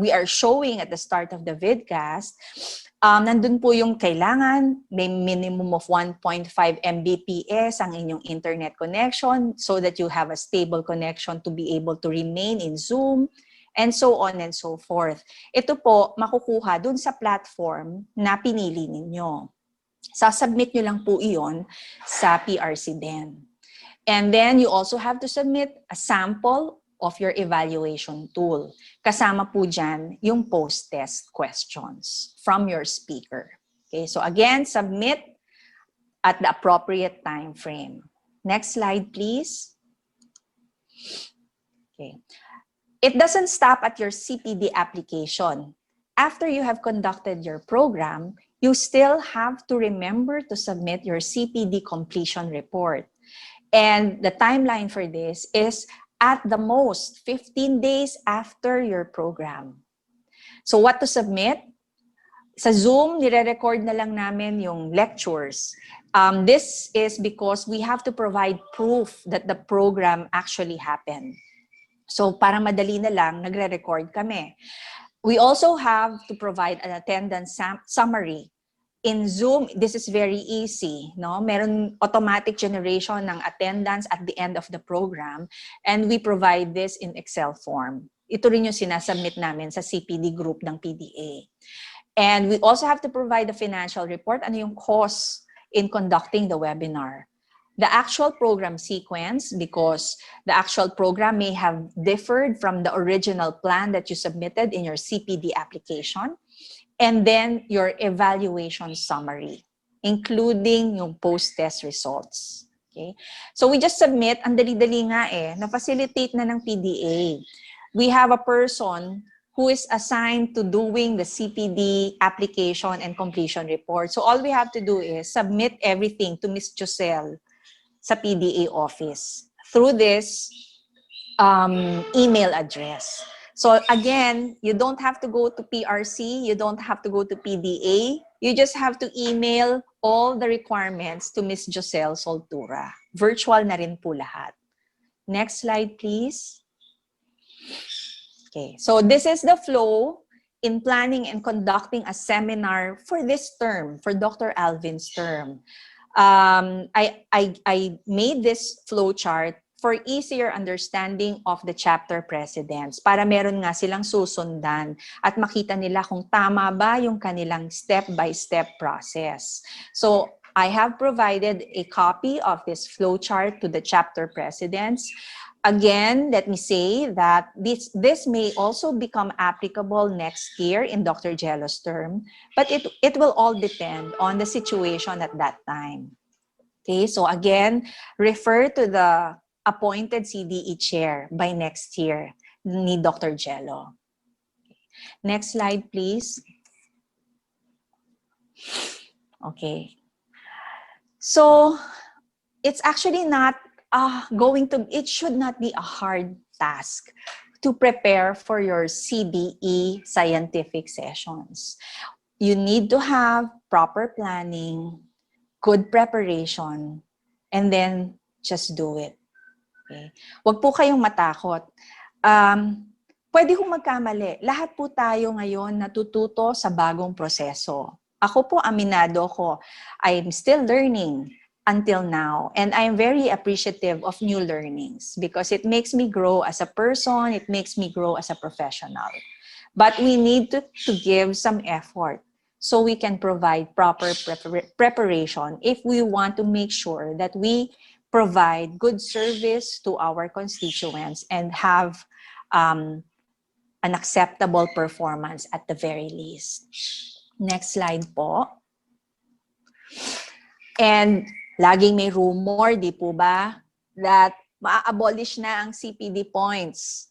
are showing at the start of the vidcast, nandun po yung kailangan may minimum of 1.5 Mbps ang inyong internet connection so that you have a stable connection to be able to remain in Zoom. and so on and so forth. Ito po, makukuha dun sa platform na pinili ninyo. Sasubmit nyo lang po iyon sa PRC din. And then you also have to submit a sample of your evaluation tool. Kasama po dyan yung post-test questions from your speaker. Okay, so again, submit at the appropriate time frame. Next slide, please. Okay. It doesn't stop at your CPD application. After you have conducted your program, you still have to remember to submit your CPD completion report. And the timeline for this is at the most 15 days after your program. So what to submit? Sa Zoom, nire-record na lang namin yung lectures. This is because we have to provide proof that the program actually happened. So para madali na lang, nagre-record kami. We also have to provide an attendance summary. In Zoom, this is very easy. No? Meron automatic generation ng attendance at the end of the program, and we provide this in Excel form. Ito rin yung sinasubmit namin sa CPD group ng PDA. And we also have to provide a financial report, ano yung cost in conducting the webinar. The actual program sequence, because the actual program may have differed from the original plan that you submitted in your CPD application. And then your evaluation summary, including yung post-test results. Okay? So we just submit, ang dali-dali nga na-facilitate na ng PDA. We have a person who is assigned to doing the CPD application and completion report. So all we have to do is submit everything to Ms. Joselle sa PDA office through this email address. So again, you don't have to go to PRC, you don't have to go to PDA, you just have to email all the requirements to Ms. Joselle Soltura. Virtual na rin po lahat. Next slide, please. Okay, so this is the flow in planning and conducting a seminar for this term, for Dr. Alvin's term. I made this flow chart for easier understanding of the chapter presidents, para meron nga silang susundan at makita nila kung tama ba yung kanilang step-by-step process. So I have provided a copy of this flow chart to the chapter presidents. Again, let me say that this may also become applicable next year in Dr. Jello's term, but it will all depend on the situation at that time. Okay, so again, refer to the appointed CDE chair by next year ni Dr. Jello. Next slide, please. Okay. So, it's actually not it should not be a hard task to prepare for your CBE scientific sessions. You need to have proper planning, good preparation, and then just do it. Okay? Huwag po kayong matakot. Pwede kong magkamali. Lahat po tayo ngayon natututo sa bagong proseso. Ako po, aminado ko, I'm still learning until now. And I'm very appreciative of new learnings because it makes me grow as a person, it makes me grow as a professional. But we need to give some effort so we can provide proper preparation if we want to make sure that we provide good service to our constituents and have an acceptable performance at the very least. Next slide po. And laging may rumor, di po ba, that ma-abolish na ang CPD points.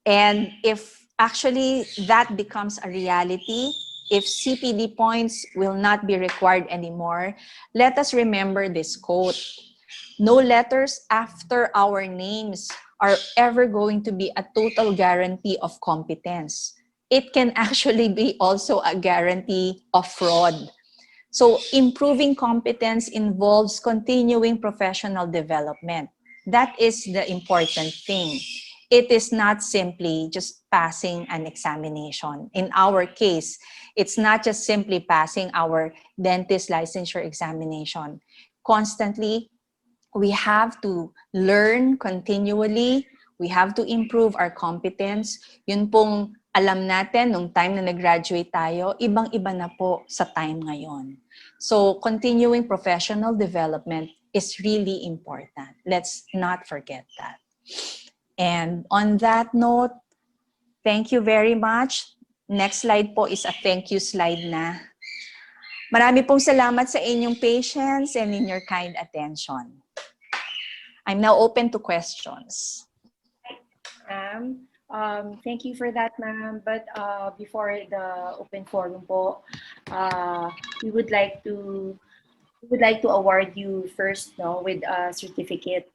And if actually that becomes a reality, if CPD points will not be required anymore, let us remember this quote. No letters after our names are ever going to be a total guarantee of competence. It can actually be also a guarantee of fraud. So improving competence involves continuing professional development. That is the important thing. It is not simply just passing an examination. In our case, it's not just simply passing our dentist licensure examination. Constantly, we have to learn continually. We have to improve our competence. Yun pong alam natin nung time na nag-graduate tayo, ibang-iba na po sa time ngayon. So continuing professional development is really important. Let's not forget that. And on that note, thank you very much. Next slide po is a thank you slide na. Marami pong salamat sa inyong patience and in your kind attention. I'm now open to questions. Thank you for that, ma'am. But before the open forum po, we would like to award you first, no, with a certificate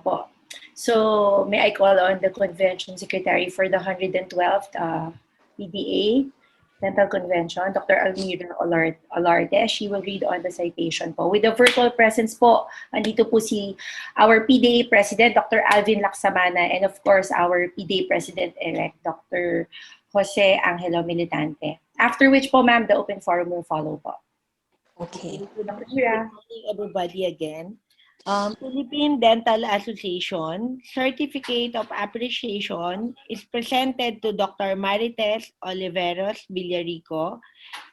po. So may I call on the convention secretary for the 112th PDA Dental Convention, Dr. Almira Olarte. She will read on the citation po. With the virtual presence po, andito po si our PDA President, Dr. Alvin Laksamana, and of course, our PDA President-elect, Dr. Jose Angelo Militante. After which po, ma'am, the open forum will follow po. Okay. Good morning, everybody again. Philippine Dental Association Certificate of Appreciation is presented to Dr. Maritess Oliveros Villarico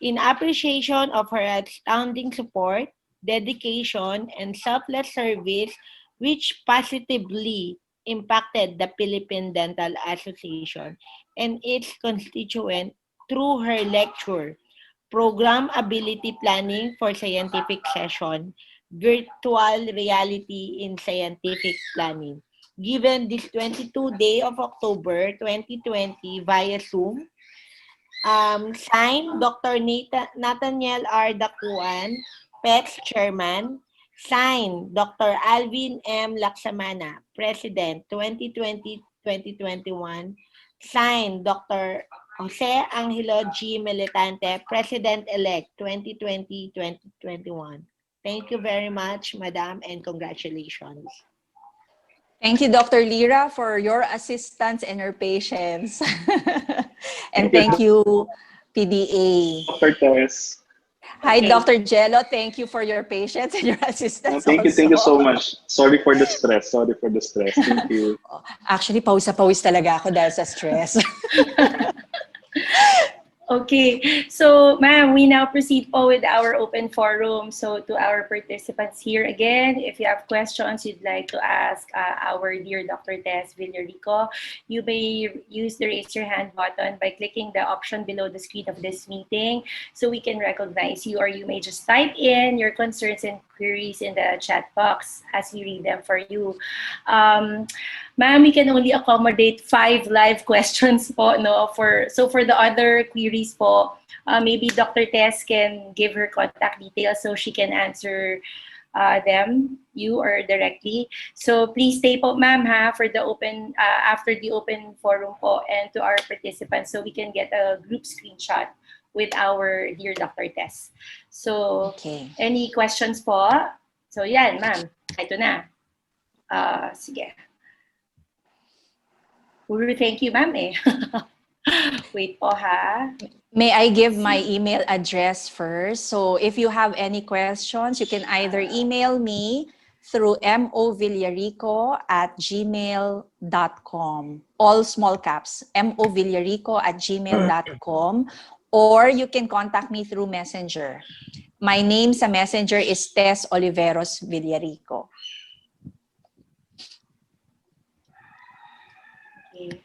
in appreciation of her outstanding support, dedication, and selfless service which positively impacted the Philippine Dental Association and its constituent through her lecture, Program Ability Planning for Scientific Session, Virtual Reality in Scientific Planning, given this 22 day of October 2020 via Zoom. Signed, Dr. Nathaniel R. Dacuan, PETS Chairman. Signed, Dr. Alvin M. Laksamana, President 2020-2021. Signed, Dr. Jose Angelo G. Militante, President-elect 2020-2021. Thank you very much, Madam, and congratulations. Thank you, Dr. Lira, for your assistance and your patience. And thank you, PDA. Dr. Tess. Hi, Okay. Dr. Jello. Thank you for your patience and your assistance Thank you also. so much. Sorry for the stress. Thank you. Actually, pawis talaga ako dahil sa stress. Okay, so ma'am, we now proceed po with our open forum. So to our participants here again, if you have questions you'd like to ask our dear Dr. Tess Villarico, you may use the raise your hand button by clicking the option below the screen of this meeting so we can recognize you, or you may just type in your concerns and queries in the chat box as we read them for you. Ma'am, we can only accommodate 5 live questions po, no? For the other queries po, maybe Dr. Tess can give her contact details so she can answer them, you or directly. So please stay po, ma'am, for the open, after the open forum po, and to our participants so we can get a group screenshot with our dear Dr. Tess. So, Okay. any questions po? So yan, ma'am, ito na. Sige. Thank you, ma'am. Wait po, ha. May I give my email address first? So if you have any questions, you can either email me through movillarico@gmail.com. All small caps, movillarico@gmail.com. Or you can contact me through Messenger. My name sa Messenger is Tess Oliveros Villarico. Okay.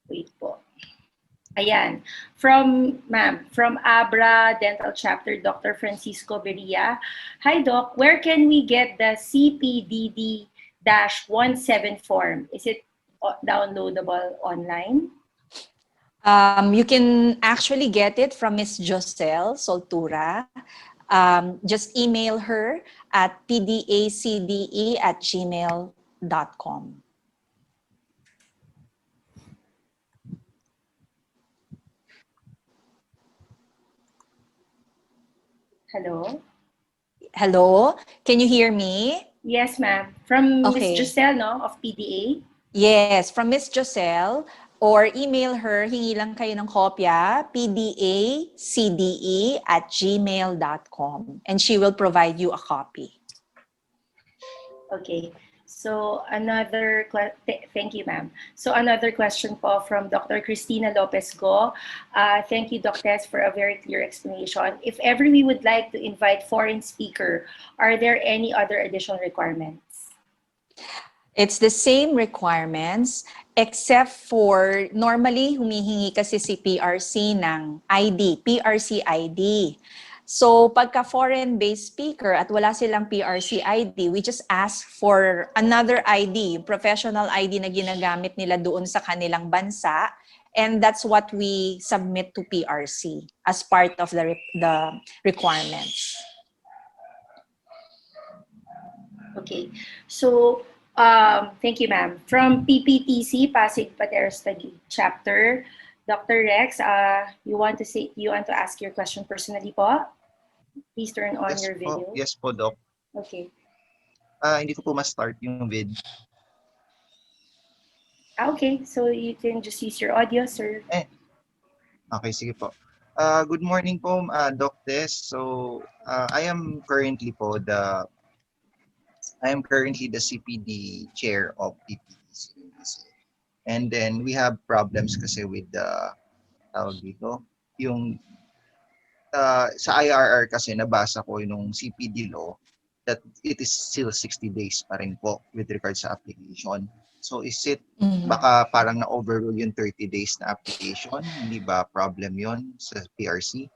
Wait po. Ayan. From Abra Dental Chapter, Dr. Francisco Beria. Hi, Doc. Where can we get the CPDD-17 form? Is it downloadable online? You can actually get it from Miss Joselle Soltura. Just email her at pdacde@gmail.com. Hello? Hello? Can you hear me? Yes, ma'am. From Okay. Miss Giselle, no? Of PDA? Yes, from Miss Joselle, or email her, hingi lang kayo ng kopya, pdacde@gmail.com, and she will provide you a copy. Okay. So thank you, ma'am. So another question po from Dr. Cristina Lopez Go. Thank you, Dr. Tess, for a very clear explanation. If ever we would like to invite foreign speaker, are there any other additional requirements? It's the same requirements except for normally humihingi kasi si PRC ng ID, PRC ID. So pagka foreign-based speaker at wala silang PRC ID, we just ask for another ID, professional ID na ginagamit nila doon sa kanilang bansa, and that's what we submit to PRC as part of the requirements. Okay, so thank you, ma'am. From PPTC, Pasig Pater Study Chapter, Dr. Rex, you want to ask your question personally po? Please turn on your video. Yes po, Doc. Okay. Hindi ko po ma-start yung vid. Okay, so you can just use your audio, sir. Okay, sige po. Good morning po, Doc Tess. So, I am currently the CPD chair of PPTC. And then we have problems kasi with the yung sa IRR kasi nabasa ko yung CPD law that it is still 60 days pa rin po with regards sa application. So is it baka parang na-overrule yung 30 days na application? Hindi ba problem yon sa PRC?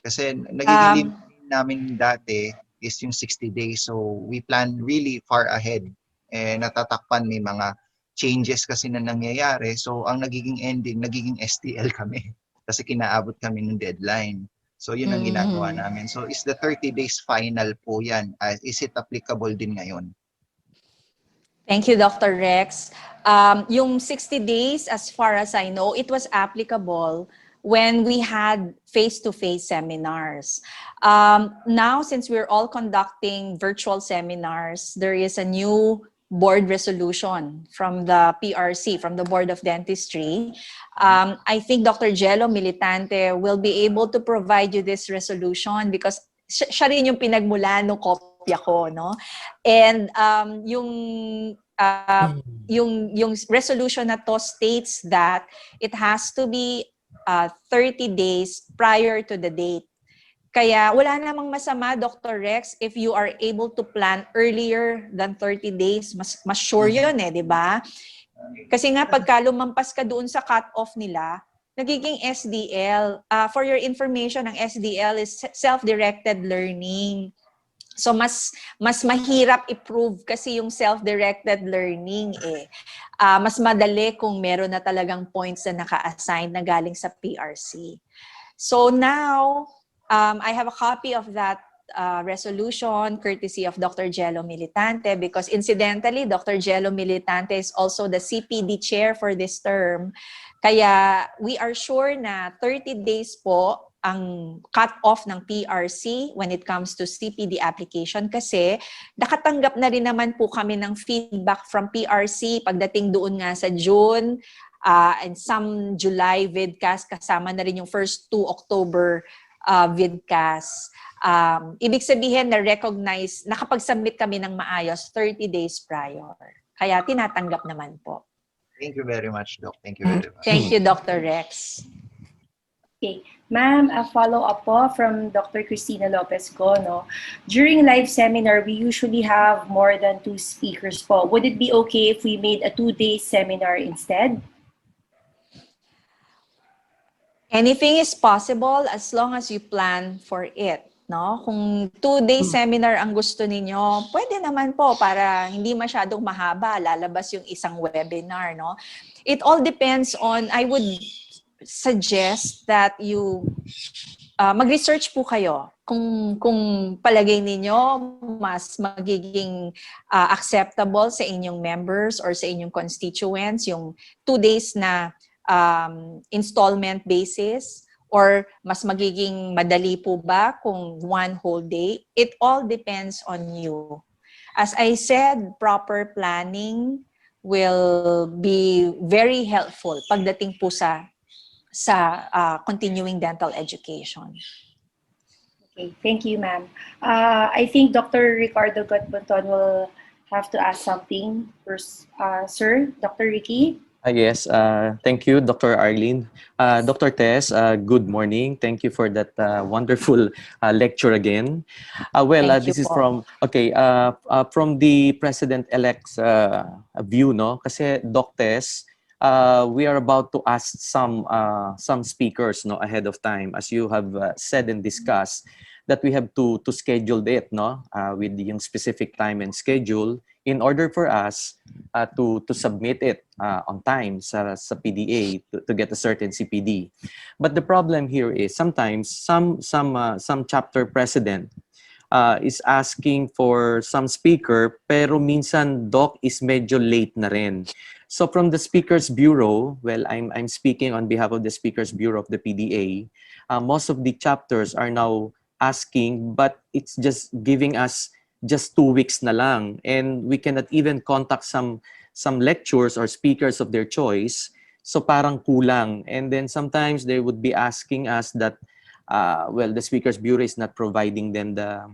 Kasi nagiging limit namin dati is yung 60 days. So we plan really far ahead. Natatakpan may mga changes kasi na nangyayari. So ang nagiging ending, nagiging STL kami. Kasi kinaabot kami ng deadline. So yun ang ginagawa namin. So is the 30 days final po yan? Is it applicable din ngayon? Thank you, Dr. Rex. Yung 60 days, as far as I know, it was applicable when we had face-to-face seminars. Now, since we're all conducting virtual seminars, there is a new board resolution from the PRC, from the Board of Dentistry. I think Dr. Jello Militante will be able to provide you this resolution because siya rin yung pinagmulan ng kopya ko, no? And yung resolution na to states that it has to be 30 days prior to the date. Kaya wala namang masama, Dr. Rex, if you are able to plan earlier than 30 days, mas sure yun di ba? Kasi nga pagka lumampas ka doon sa cut-off nila, nagiging SDL. For your information, ang SDL is self-directed learning. So mas mahirap i-prove kasi yung self-directed learning mas madali kung meron na talagang points na naka-assign na galing sa PRC. So now, I have a copy of that resolution courtesy of Dr. Jello Militante because incidentally, Dr. Jello Militante is also the CPD chair for this term. Kaya we are sure na 30 days po ang cut-off ng PRC when it comes to CPD application kasi nakatanggap na rin naman po kami ng feedback from PRC pagdating doon nga sa June and some July vidcast kasama na rin yung first 2 October vidcast. Ibig sabihin na recognize, nakapag-submit kami ng maayos 30 days prior. Kaya tinatanggap naman po. Thank you very much, Doc. Thank you very much. Thank you, Dr. Rex. Okay. Ma'am, a follow-up po from Dr. Cristina Lopez Gono. During live seminar, we usually have more than 2 speakers po. Would it be okay if we made a 2-day seminar instead? Anything is possible as long as you plan for it. No? Kung 2-day seminar ang gusto ninyo, pwede naman po para hindi masyadong mahaba, lalabas yung isang webinar. No? It all depends on, I would suggest that you mag-research po kayo kung palagay ninyo mas magiging acceptable sa inyong members or sa inyong constituents yung 2 days na installment basis or mas magiging madali po ba kung 1 whole day. It all depends on you. As I said, proper planning will be very helpful pagdating po sa continuing dental education. Okay, thank you, ma'am. I think Dr. Ricardo Gatbonton will have to ask something first, sir, Dr. Ricky? Yes, thank you, Dr. Arlene. Dr. Tess, good morning. Thank you for that wonderful lecture again. Thank you This is po. from the President-elect's view, no? Kasi, Doc Tess, we are about to ask some speakers, no, ahead of time, as you have said and discussed, that we have to schedule it, no, with yung specific time and schedule in order for us to submit it on time sa PDA to get a certain CPD. But the problem here is sometimes some chapter president is asking for some speaker pero minsan doc is medyo late na rin. So from the Speakers Bureau, well, I'm speaking on behalf of the Speakers Bureau of the PDA. Most of the chapters are now asking, but it's just giving us just 2 weeks na lang, and we cannot even contact some lecturers or speakers of their choice. So parang kulang, and then sometimes they would be asking us that, the Speakers Bureau is not providing them the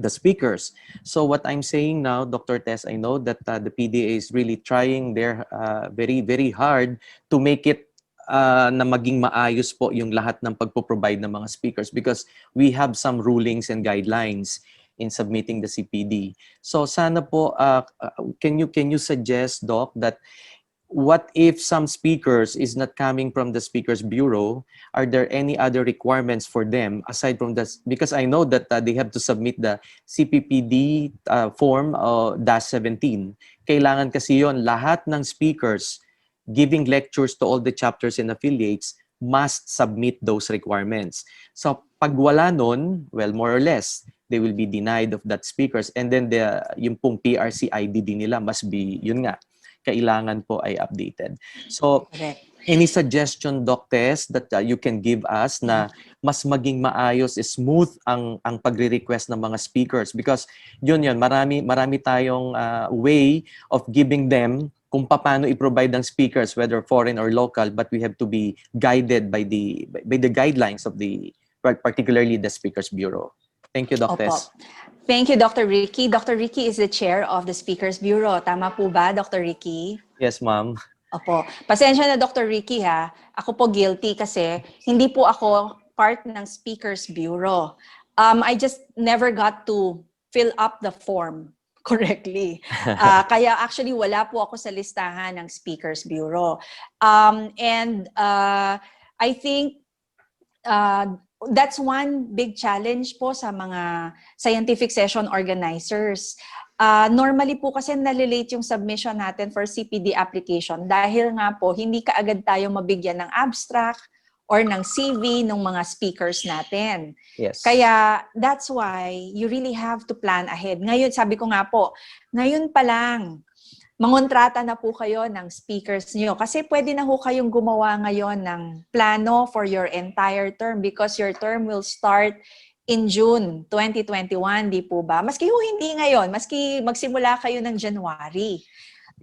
speakers. So what I'm saying now, Dr. Tess, I know that the PDA is really trying their very, very hard to make it na maging maayos po yung lahat ng pagpo-provide ng mga speakers, because we have some rulings and guidelines in submitting the CPD. So sana po, can you suggest, Doc, that what if some speakers is not coming from the Speakers Bureau? Are there any other requirements for them aside from this? Because I know that they have to submit the CPPD form -17. Kailangan kasi yon lahat ng speakers giving lectures to all the chapters and affiliates must submit those requirements. So pag wala nun, well, more or less, they will be denied of that speakers, and then yung pong PRC ID din nila must be, yun nga, kailangan po ay updated. So, Correct. any suggestion, Doc Tess, that you can give us na mas maging maayos, smooth ang pagre-request ng mga speakers? Because yun, marami tayong way of giving them kung paano i-provide ng speakers, whether foreign or local, but we have to be guided by the guidelines of particularly the Speakers Bureau. Thank you, Doc Opo. Tess. Thank you, Dr. Ricky. Dr. Ricky is the chair of the Speakers Bureau. Tama po ba, Dr. Ricky? Yes, ma'am. Opo. Pasensya na, Dr. Ricky, ha. Ako po guilty kasi hindi po ako part ng Speakers Bureau. I just never got to fill up the form correctly. Kaya actually wala po ako sa listahan ng Speakers Bureau. I think that's one big challenge po sa mga scientific session organizers. Normally po kasi nalilate yung submission natin for CPD application dahil nga po hindi kaagad tayo mabigyan ng abstract or ng CV ng mga speakers natin. Yes. Kaya that's why you really have to plan ahead. Ngayon, sabi ko nga po, ngayon pa lang, mangontrata na po kayo ng speakers niyo kasi pwede na ho kayong gumawa ngayon ng plano for your entire term because your term will start in June 2021, di po ba? Maski ho hindi ngayon, maski magsimula kayo ng January.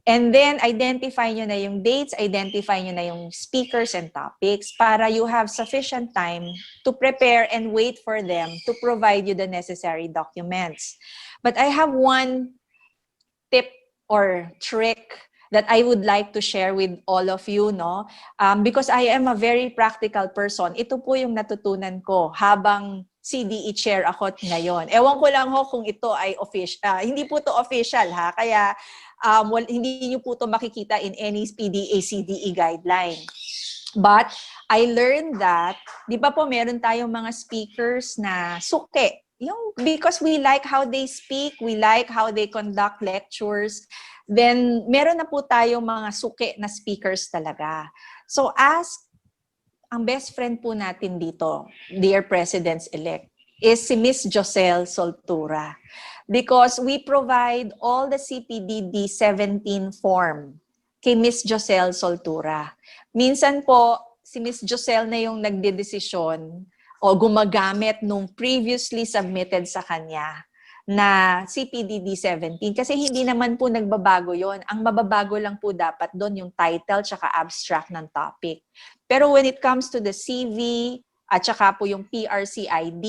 And then, identify nyo na yung dates, identify nyo na yung speakers and topics para you have sufficient time to prepare and wait for them to provide you the necessary documents. But I have one tip or trick that I would like to share with all of you, no? Because I am a very practical person. Ito po yung natutunan ko habang CDE chair ako ngayon. Ewan ko lang ho kung ito ay official. Hindi po to official, ha? Kaya hindi nyo po to makikita in any PDA CDE guideline. But I learned that, di ba po meron tayong mga speakers na suke. Because we like how they speak, we like how they conduct lectures, then meron na po tayong mga suke na speakers talaga. So ang best friend po natin dito, dear Presidents-elect, is si Miss Joselle Soltura. Because we provide all the CPDD 17 form kay Miss Joselle Soltura. Minsan po, si Miss Joselle na yung nagdedesisyon o gumagamit nung previously submitted sa kanya na CPDD 17. Kasi hindi naman po nagbabago yon. Ang mababago lang po dapat doon yung title tsaka abstract ng topic. Pero when it comes to the CV at saka po yung PRC ID,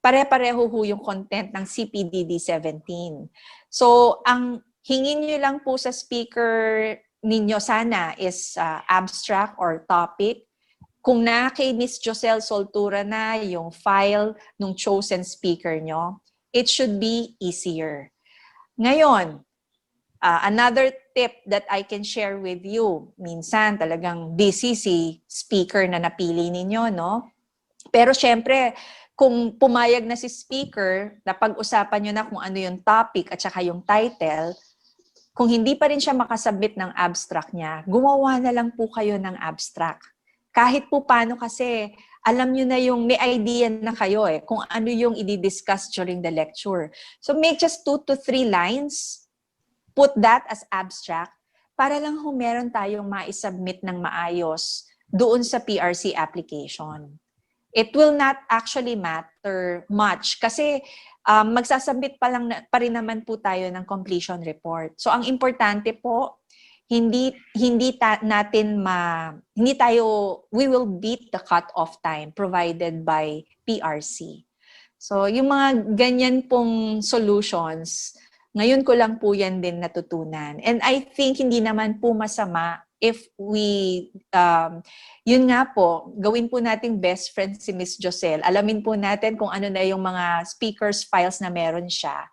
pare-pareho ho yung content ng CPDD 17. So, ang hingin nyo lang po sa speaker ninyo sana is abstract or topic. Kung na kay Miss Josel Soltura na yung file ng chosen speaker nyo, it should be easier. Ngayon, another tip that I can share with you, minsan talagang busy si speaker na napili ninyo, no? Pero syempre, kung pumayag na si speaker, napag-usapan nyo na kung ano yung topic at saka yung title, kung hindi pa rin siya makasubmit ng abstract niya, gumawa na lang po kayo ng abstract. Kahit po paano kasi, alam nyo na yung may idea na kayo kung ano yung i-discuss during the lecture. So make just 2 to 3 lines, put that as abstract, para lang kung meron tayong ma-submit ng maayos doon sa PRC application. It will not actually matter much kasi magsasubmit pa rin naman po tayo ng completion report. So ang importante po, we will beat the cut-off time provided by PRC. So yung mga ganyan pong solutions, ngayon ko lang po yan din natutunan. And I think hindi naman po masama if we, yun nga po, gawin po nating best friend si Miss Josel. Alamin po natin kung ano na yung mga speakers files na meron siya.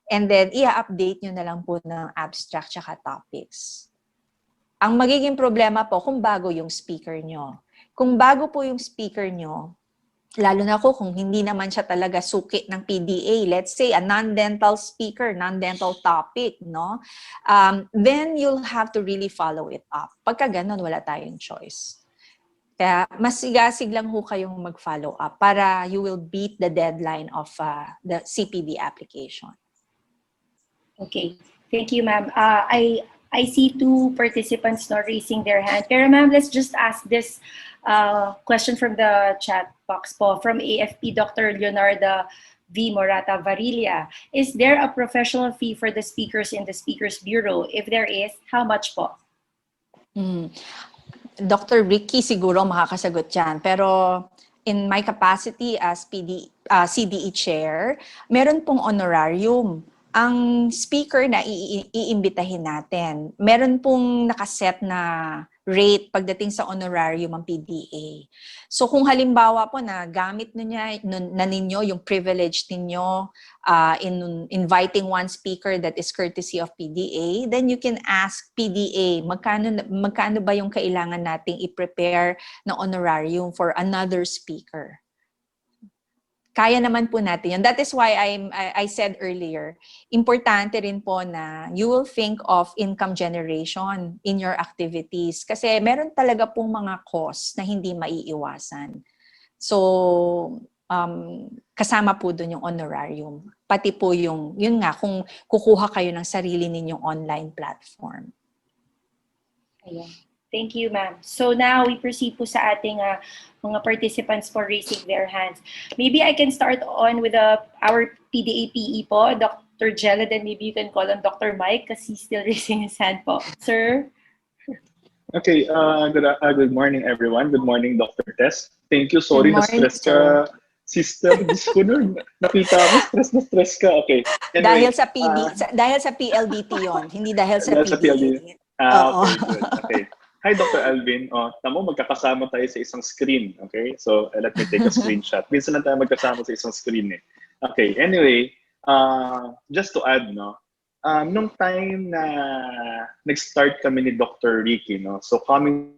And then, i-update nyo na lang po ng abstract tsaka topics. Ang magiging problema po kung bago yung speaker nyo. Kung bago po yung speaker nyo, lalo na ko kung hindi naman siya talaga suki ng PDA, let's say a non-dental speaker, non-dental topic, no? Then you'll have to really follow it up. Pagka ganun, wala tayong choice. Kaya mas sigasig lang ho kayong mag-follow up para you will beat the deadline of the CPD application. Okay, thank you, ma'am. I see 2 participants now raising their hand. Pero ma'am, let's just ask this question from the chat box po. From AFP, Dr. Leonardo V. Morata Varilla. Is there a professional fee for the speakers in the Speakers Bureau? If there is, how much po? Dr. Ricky siguro makakasagot yan. Pero in my capacity as CDE chair, meron pong honorarium. Ang speaker na iimbitahin natin, meron pong nakaset na rate pagdating sa honorarium ng PDA. So kung halimbawa po na gamit na ninyo yung privilege ninyo in inviting one speaker that is courtesy of PDA, then you can ask PDA, magkano ba yung kailangan nating i-prepare na honorarium for another speaker? Kaya naman po natin yun. That is why I said earlier, importante rin po na you will think of income generation in your activities. Kasi meron talaga pong mga costs na hindi maiiwasan. So, kasama po dun yung honorarium. Pati po yun nga, kung kukuha kayo ng sarili ninyong online platform. Ayan. Thank you, ma'am. So now we proceed po sa ating mga participants for raising their hands. Maybe I can start on with our PDA PE po, Dr. Jello, then maybe you can call on Dr. Mike because he's still raising his hand po. Sir? Okay, good morning everyone. Good morning, Dr. Tess. Thank you. Sorry, Good morning, na-stress ka. Sister, Diyos ko nun. Nakita mo, stress ka. Okay. Anyway, dahil sa PLDT yon, hindi dahil sa dahil PDA. Okay, good. Okay. Hi, Dr. Alvin. Tamo, magkakasama tayo sa isang screen. Okay? So, let me take a screenshot. Minsan na tayo magkasama sa isang screen eh. Okay, anyway, just to add, no, nung time na nag-start kami ni Dr. Ricky, no, so coming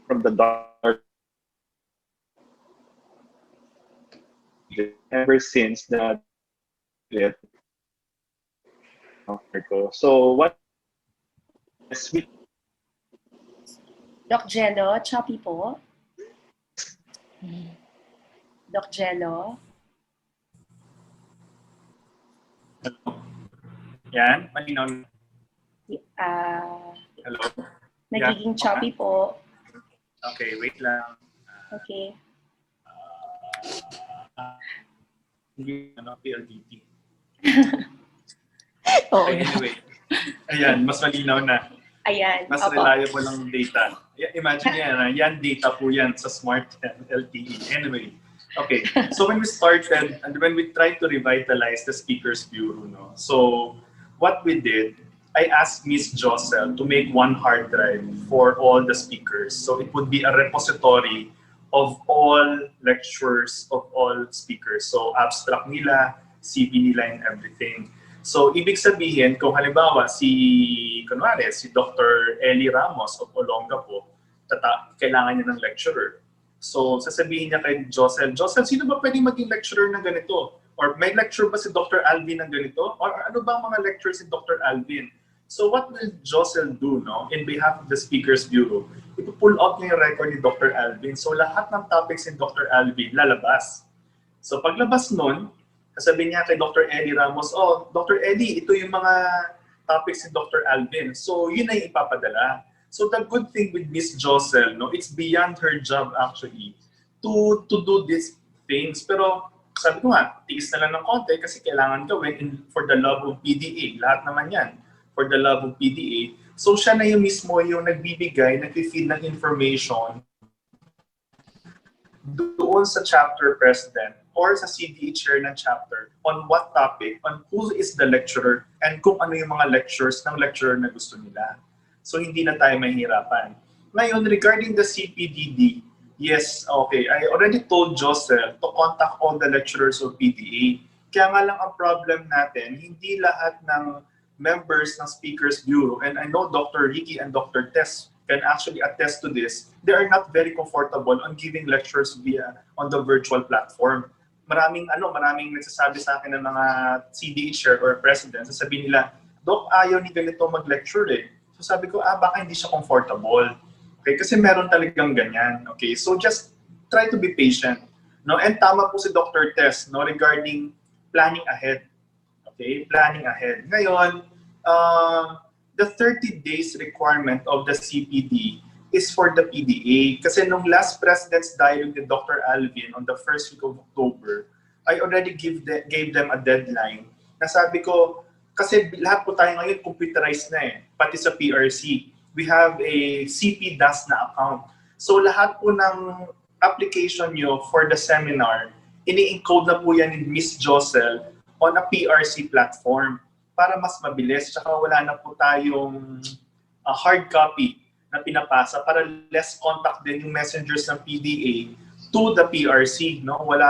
from the dark, ever since that, so what sweet Doc Jello, choppy po. Doc Jello. yan, malinaw. Hello. Nagiging choppy po. Okay, wait lang. Okay. Hindi PLDT. Oo. Okay, anyway. Ayan, mas malinaw na. Ayan. Mas Opo. reliable ang data. Imagine yan data po yan sa smart LTE. Anyway, okay. So when we started and when we tried to revitalize the Speakers Bureau, so what we did, I asked Miss Josel to make one hard drive for all the speakers. So it would be a repository of all lectures of all speakers. So abstract nila, CV nila and everything. So, ibig sabihin, kung halimbawa kunwari, si Dr. Eli Ramos of Olongapo, kailangan niya ng lecturer. So, sasabihin niya kay Josel, sino ba pwedeng maging lecturer ng ganito? Or may lecture ba si Dr. Alvin ng ganito? Or ano ba ang mga lectures si Dr. Alvin? So, what will Josel do, in behalf of the Speakers Bureau? Ipo-pull out niya yung record ni Dr. Alvin. So, lahat ng topics ni Dr. Alvin lalabas. So, paglabas nun, sasabihin niya kay Dr. Eli Ramos, Dr. Eli, ito yung mga topics ni Dr. Alvin. So, yun na yung ipapadala. So, the good thing with Miss Josel, it's beyond her job actually to do these things. Pero, sabi ko nga, tiis na lang ng konti kasi kailangan gawin for the love of PDA. Lahat naman yan, for the love of PDA. So, siya na yung mismo yung nagbibigay, nag-feed ng information doon sa chapter president or sa CDA chair ng chapter on what topic, on who is the lecturer, and kung ano yung mga lectures ng lecturer na gusto nila. So hindi na tayo mahihirapan. Ngayon, regarding the CPDD, yes, okay, I already told Joseph to contact all the lecturers of PDA. Kaya nga lang ang problem natin, hindi lahat ng members ng Speakers Bureau, and I know Dr. Ricky and Dr. Tess can actually attest to this, they are not very comfortable on giving lectures on the virtual platform. Maraming nagsasabi sa akin ng mga CDA chair or president, sasabihin nila, Doc, ayaw ni ganito mag-lecture eh. So sabi ko, baka hindi siya comfortable. Okay, kasi meron talagang ganyan. Okay, so just try to be patient. And tama po si Dr. Tess regarding planning ahead. Okay, planning ahead. Ngayon, the 30 days requirement of the CPD is for the PDA. Kasi nung last President's Dialogue with Dr. Alvin on the first week of October, I already gave them a deadline. Nasabi ko, kasi lahat po tayo ngayon computerized na pati sa PRC. We have a CP-DAS na account. So lahat po ng application nyo for the seminar, ini-encode na po yan ni Miss Josel on a PRC platform para mas mabilis. Tsaka wala na po tayong hard copy na pinapasa para less contact din yung messengers ng PDA to the PRC.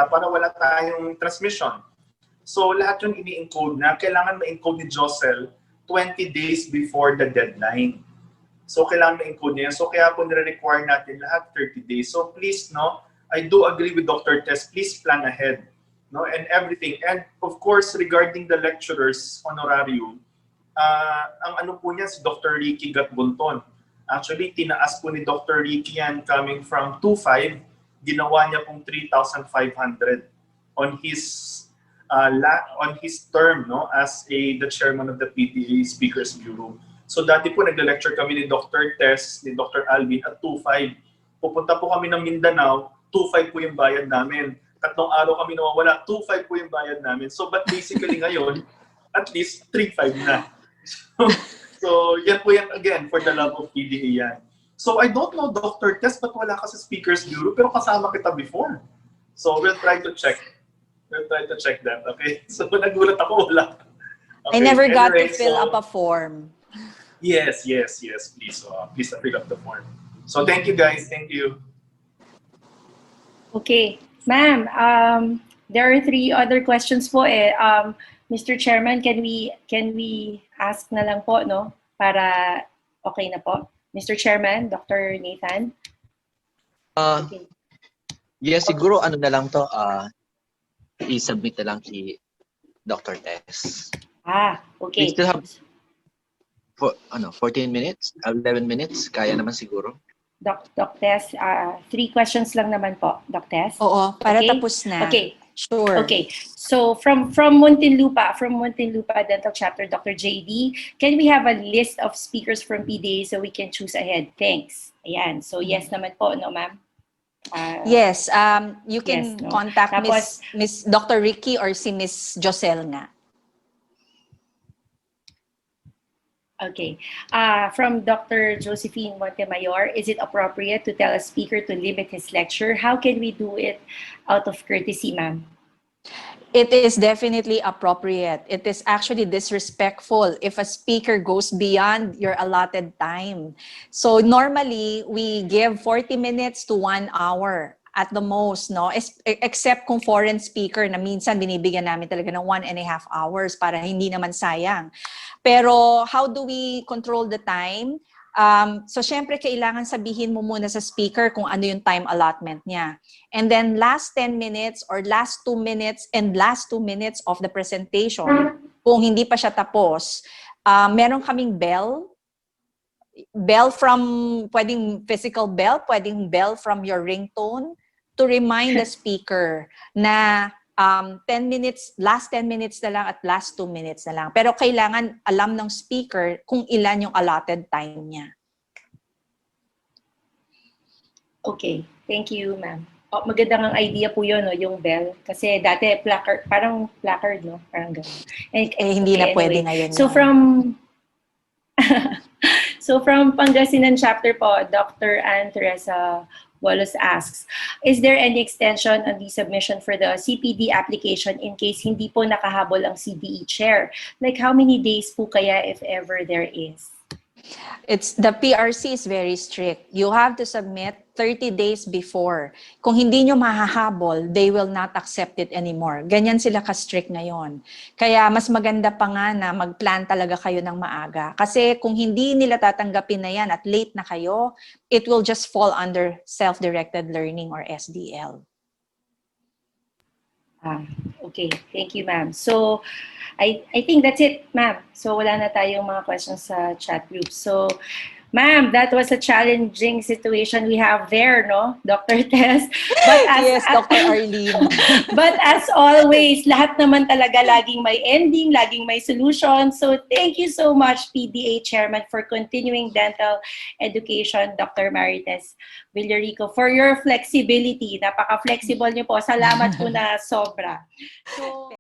Para wala tayong transmission. So lahat yung ini-encode na. Kailangan ma-encode ni Josel 20 days before the deadline. So kailangan ma-encode niya. So kaya po nire-require natin lahat 30 days. So please, I do agree with Dr. Tess. Please plan ahead. And everything. And of course, regarding the lecturers honorarium, ang ano po niya si Dr. Ricky Gatbunton. Actually, tinaas po ni Dr. Ricky yan coming from 2,500, ginawa niya pong 3,500 on his term as the chairman of the PDA Speakers Bureau. So dati po nagle-lecture kami ni Dr. Tess, ni Dr. Alvin at 2,500. Pupunta po kami ng Mindanao, 2,500 po yung bayad namin. Tatlong araw kami nawawala, 2,500 po yung bayad namin. So but basically ngayon, at least 3,500 na. So yan po yan again, for the love of PDA yan. So I don't know Dr. Tess, ba't wala ka sa Speakers Bureau, pero kasama kita before. So we'll try to check. We'll try to check that, okay? So nagulat ako, wala. Okay. I never got to Anyway, fill up a form. Yes, please. Please fill up the form. So thank you guys, thank you. Okay. Ma'am, there are 3 other questions po Mr. Chairman, can we ask na lang po, para okay na po? Mr. Chairman, Dr. Nathan? Okay. Yes, siguro ano na lang to, i-submit na lang kay Dr. Tess. Okay. We still have 14 minutes, 11 minutes, kaya naman siguro. Doc Tess, 3 questions lang naman po, Doc Tess. Oo, para Okay? tapos na. Okay. Sure. Okay. So from Muntinlupa Dental Chapter, Dr. JD, can we have a list of speakers from PDA so we can choose ahead? Thanks. Ayan. So yes naman po, ma'am? Yes, you can Yes, contact Tapos, Miss Dr. Ricky or si Miss Josel nga. Okay. From Dr. Josephine Montemayor, is it appropriate to tell a speaker to limit his lecture? How can we do it out of courtesy, ma'am? It is definitely appropriate. It is actually disrespectful if a speaker goes beyond your allotted time. So normally, we give 40 minutes to 1 hour at the most, no? Except kung foreign speaker na minsan binibigyan namin talaga ng 1.5 hours para hindi naman sayang. Pero how do we control the time? So syempre kailangan sabihin mo muna sa speaker kung ano yung time allotment niya. And then last 10 minutes or last 2 minutes and last 2 minutes of the presentation, kung hindi pa siya tapos, meron kaming bell from, pwedeng physical bell, pwedeng bell from your ringtone to remind the speaker na 10 minutes, last 10 minutes na lang at last 2 minutes na lang. Pero kailangan alam ng speaker kung ilan yung allotted time niya. Okay, thank you, ma'am. Oh, magandang ang idea po yun, no, yung bell. Kasi dati placard, parang placard, no? Parang gano'n. Hindi na pwede ngayon So yun. from Pangasinan chapter po, Dr. Ann Teresa Wallace asks, is there any extension on the submission for the CPD application in case hindi po nakahabol ang CDE chair? Like how many days po kaya if ever there is? The PRC is very strict. You have to submit 30 days before. Kung hindi nyo mahahabol, they will not accept it anymore. Ganyan sila ka-strict ngayon. Kaya mas maganda pa nga na mag-plan talaga kayo ng maaga. Kasi kung hindi nila tatanggapin na yan at late na kayo, it will just fall under self-directed learning or SDL. Okay, thank you, ma'am. So, I think that's it, ma'am. So, wala na tayong mga questions sa chat group. So, ma'am, that was a challenging situation we have there, no, Dr. Tess? But Yes, Dr. Arlene. But as always, lahat naman talaga laging may ending, laging may solution. So, thank you so much, PDA Chairman, for continuing dental education, Dr. Maritess Villarico, for your flexibility. Napaka-flexible niyo po. Salamat po na sobra. So,